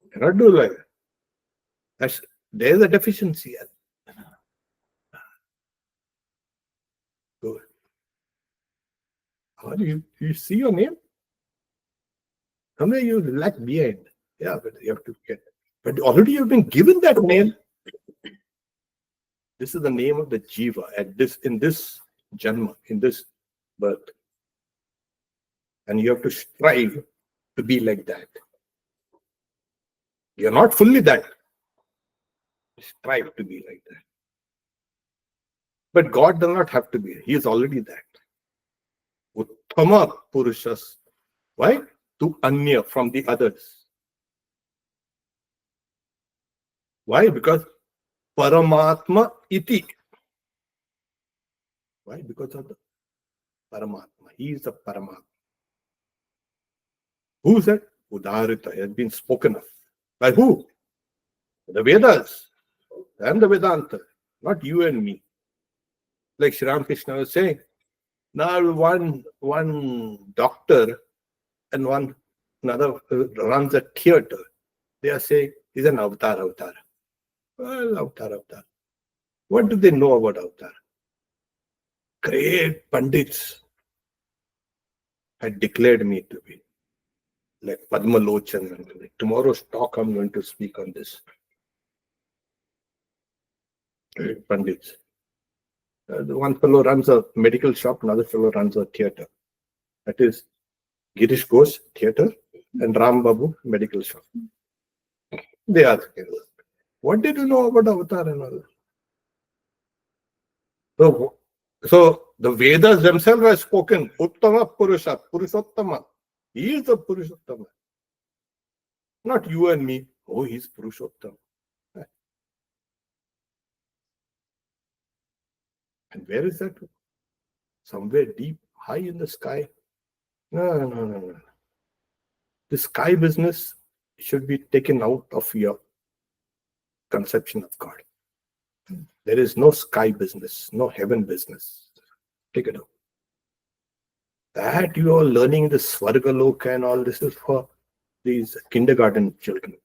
You cannot do like that. There's a deficiency. Good. How do you see your name? Somewhere you lag behind. Yeah, but you have to get. But already you've been given that name. This is the name of the jiva in this janma, in this birth. And you have to strive to be like that. You're not fully that. Strive to be like that. But God does not have to be. He is already that. Uttama Purushas. Why? To Anya, from the others. Why? Because Paramatma iti. Why? Because of the Paramatma. He is the Paramatma. Who is that? Udarita has been spoken of. By who? The Vedas and the Vedanta. Not you and me. Like Sri Ramakrishna was saying, now one doctor and another runs a theater. They are saying he's an avatar. Well, avatar. What do they know about avatar? Great Pandits had declared me to be like Padma Lochan. Tomorrow's talk I'm going to speak on this. Great Pandits. The one fellow runs a medical shop, another fellow runs a theater. That is Girish Ghosh, theater, and Ram Babu, medical shop. They are together. What did you know about avatar and all? So the Vedas themselves have spoken, Uttama Purusha, Purushottama. He is the Purushottama. Not you and me. Oh, he's Purushottama. And where is that? Somewhere deep, high in the sky. No. The sky business should be taken out of your conception of God. There is no sky business, no heaven business. Take it out. That you are learning the Swargaloka and all this is for these kindergarten children.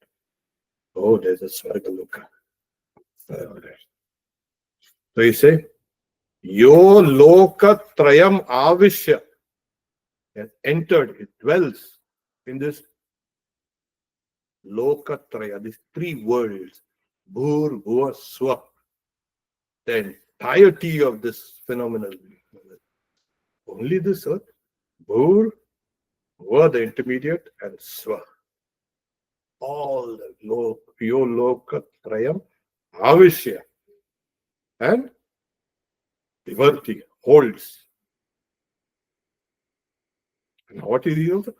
Oh, there's a Swargaloka. So you say, Yo Loka Trayam Avishya has entered, it dwells in this Lokatraya, these three worlds, Bhur, Bhuva, Swa, the entirety of this phenomenal. Only this earth, Bhur, Bhuva, the intermediate, and Swa. all the Yoloka Trayam Avishya and Vivarti holds. And what is he also?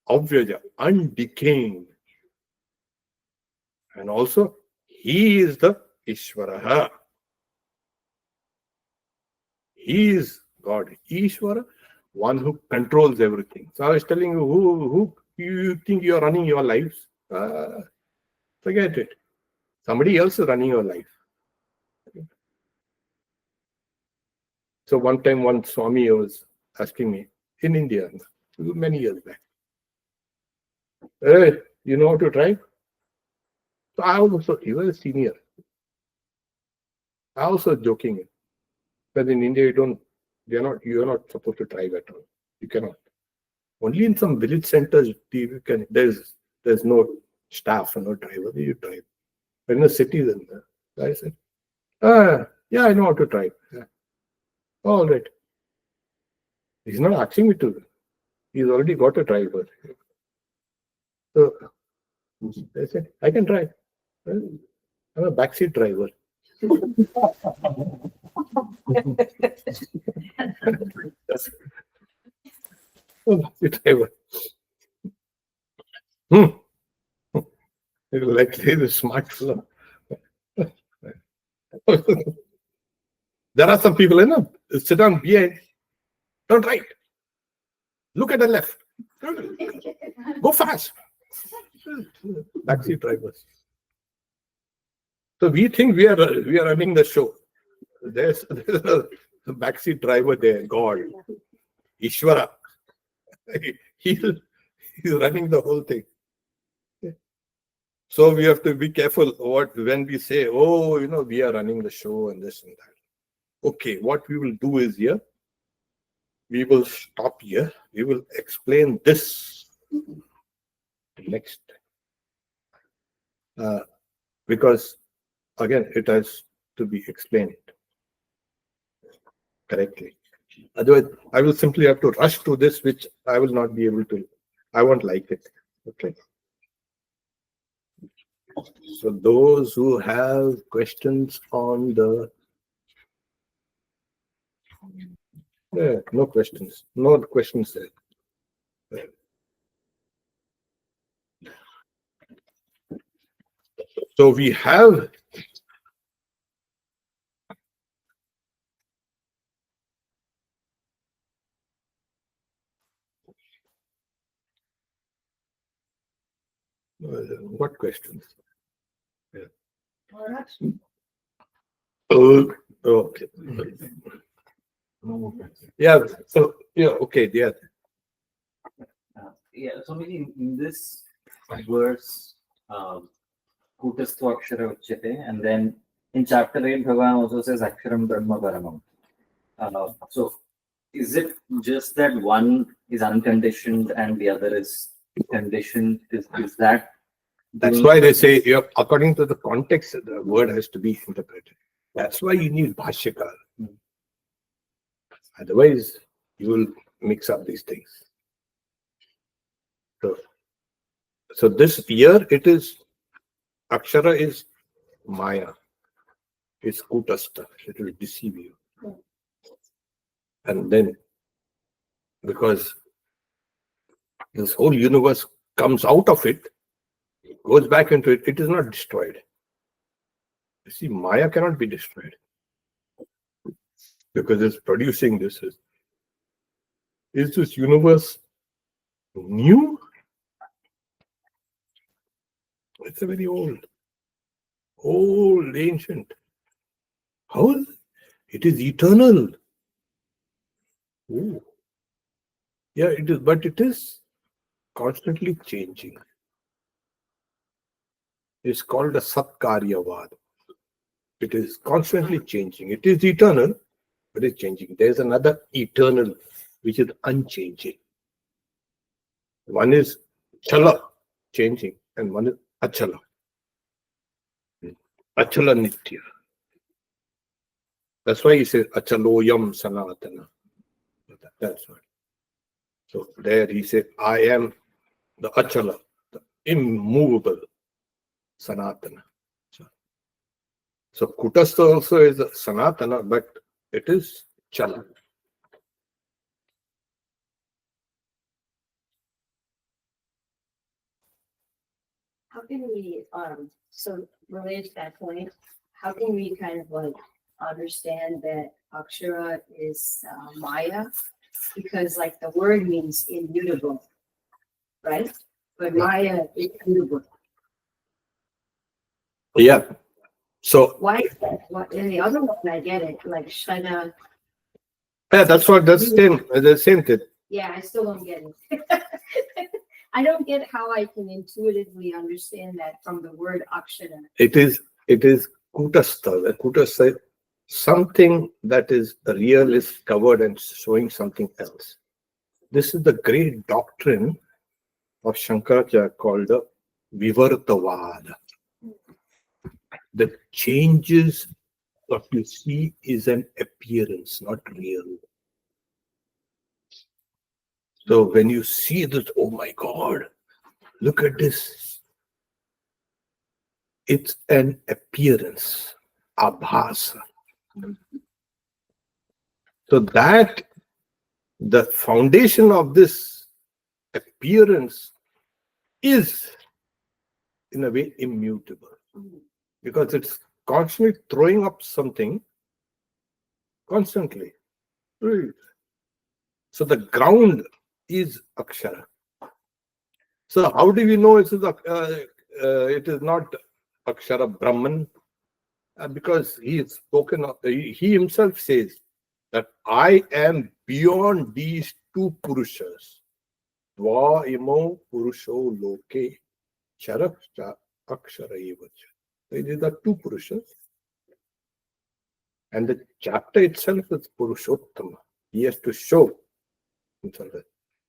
Avyaja, undecaying. And also, he is the Ishvaraha. He is God. Ishvara, one who controls everything. So I was telling you, who you think you are running your lives? Forget it. Somebody else is running your life. So one time, one Swami was asking me in India, many years back, hey, you know how to drive? So I was also, he was a senior. I was also joking. But in India, you're not supposed to drive at all. You cannot. Only in some village centers, you can. There's no staff and no driver. You drive. But in the city, then I said, yeah, I know how to drive. Yeah. Oh, all right. He's not asking me to. He's already got a driver. So I said, I can drive. Well, I'm a backseat driver. Backseat driver. Like he's a smart fellow. There are some people, sit on behind. Don't right. Look at the left. Go fast. Backseat drivers. So we think we are running the show. There's a backseat driver there, God, Ishvara. He's running the whole thing. So we have to be careful when we say, we are running the show and this and that. Okay, what we will do is here, we will stop here. We will explain this next. Because, again, it has to be explained correctly. Otherwise, I will simply have to rush to this, which I will not be able to. I won't like it. Okay. So those who have questions on the... no questions. No questions there. So we have... what questions? Okay. Yeah. So okay. Yeah. So maybe in this verse, Kutastva Akshara Uchyate, and then in chapter 8, Bhagavan also says Aksharam Brahma Paramam. So is it just that one is unconditioned and the other is conditioned? Is that? That's why they say, according to the context, the word has to be interpreted. That's why you need Bhashyakar. Otherwise, you will mix up these things. So this year, it is, Akshara is Maya. It's Kutastha. It will deceive you. And then, because this whole universe comes out of it, goes back into it, it is not destroyed. You see, Maya cannot be destroyed because it's producing this. Is this universe new? It's a very old, ancient. How is it? It is eternal. Ooh. Yeah, it is, but it is constantly changing. It's called a Satkaryavad. It is constantly changing. It is eternal, but it's changing. There is another eternal, which is unchanging. One is Chala, changing, and one is Achala. Achala Nitya. That's why he says Achaloyam Sanatana. That's right. So there he said, I am the Achala, the immovable, Sanatana. So Kutastha also is a Sanatana, but it is Chala. How can we, so related to that point, how can we kind of like understand that Akshara is Maya? Because like the word means immutable, right? But Maya is immutable. Yeah. So Why is that? What, in the other one, I get it, like Shana. yeah, that's the same thing. Yeah, I still don't get it. I don't get how I can intuitively understand that from the word Akshara. It is Kutastha. The Kutastha, something that is real is covered and showing something else. This is the great doctrine of Shankaracharya called the Vivartavada. The changes what you see is an appearance, not real. So when you see this, oh my God, look at this. It's an appearance, abhasa. So that the foundation of this appearance is in a way immutable because it's constantly throwing up something constantly. So the ground is Akshara. So how do we know it is not Akshara Brahman? Because he is spoken of, he himself says that I am beyond these two Purushas. Dva imo Purusho loke chara akshara evacha. These are two Purushas. And the chapter itself is Purushottama. He has to show himself.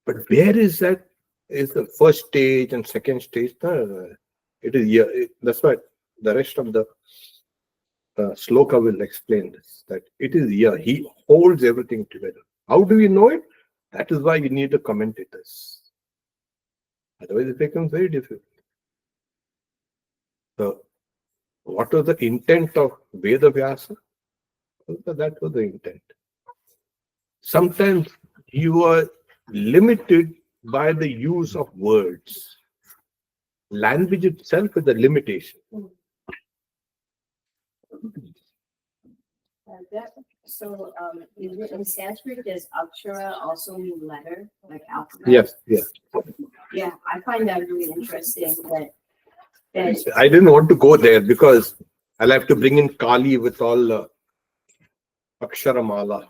But where is that? Is the first stage and second stage? It is here. That's why the rest of the sloka will explain this. That it is here. He holds everything together. How do we know it? That is why you need the commentators. Otherwise, it becomes very difficult. So, what was the intent of Veda Vyasa? That was the intent. Sometimes you are limited by the use of words. Language itself is a limitation. So, in Sanskrit, does Akshara also mean letter, like alphabet? Yes, yes. Yeah, I find that really interesting that I didn't want to go there because I'll have to bring in Kali with all Aksharamala.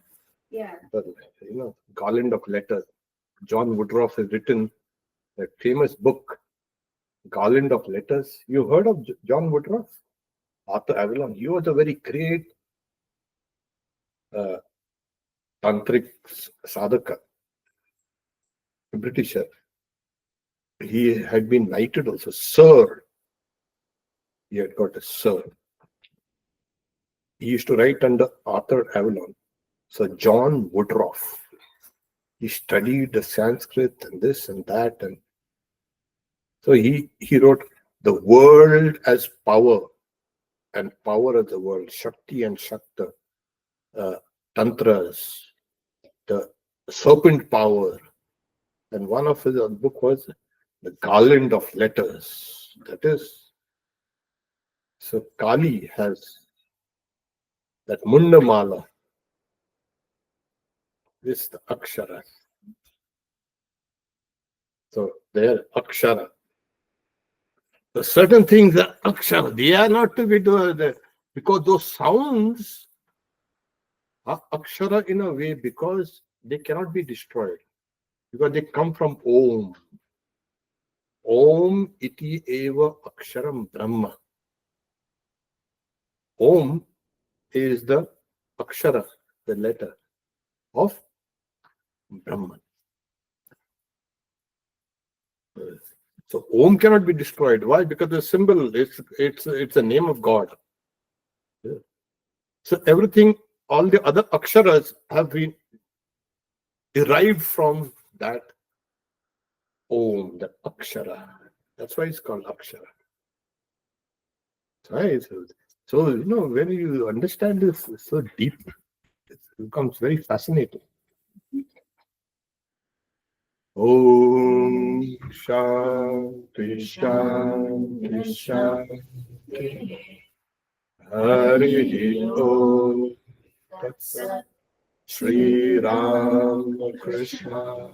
yeah. Garland of letters. John Woodruff has written a famous book, Garland of Letters. You heard of John Woodruff? Arthur Avalon. He was a very great tantric sadhaka, a Britisher. He had been knighted also, Sir. He had got a Sir. He used to write under Arthur Avalon. So John Woodruff. He studied the Sanskrit and this and that, and so he wrote the world as power and power as the world, Shakti and Shakta, Tantras, the serpent power. And one of his book was the Garland of Letters. That is, so Kali has that Mundamala, this the Akshara. So there, Akshara. So certain things are Akshara. They are not to be done because those sounds are Akshara in a way because they cannot be destroyed. Because they come from Om. Om iti eva aksharam Brahma. Om is the akshara, the letter of Brahman. So Om cannot be destroyed. Why? Because the symbol, it's a name of God. So everything, all the other aksharas have been derived from that Om, the akshara. That's why it's called akshara. Right? So, when you understand this so deep, it becomes very fascinating. Om Shanti Shanti Shanti Hari Om Tat Sat Shri Ram Krishna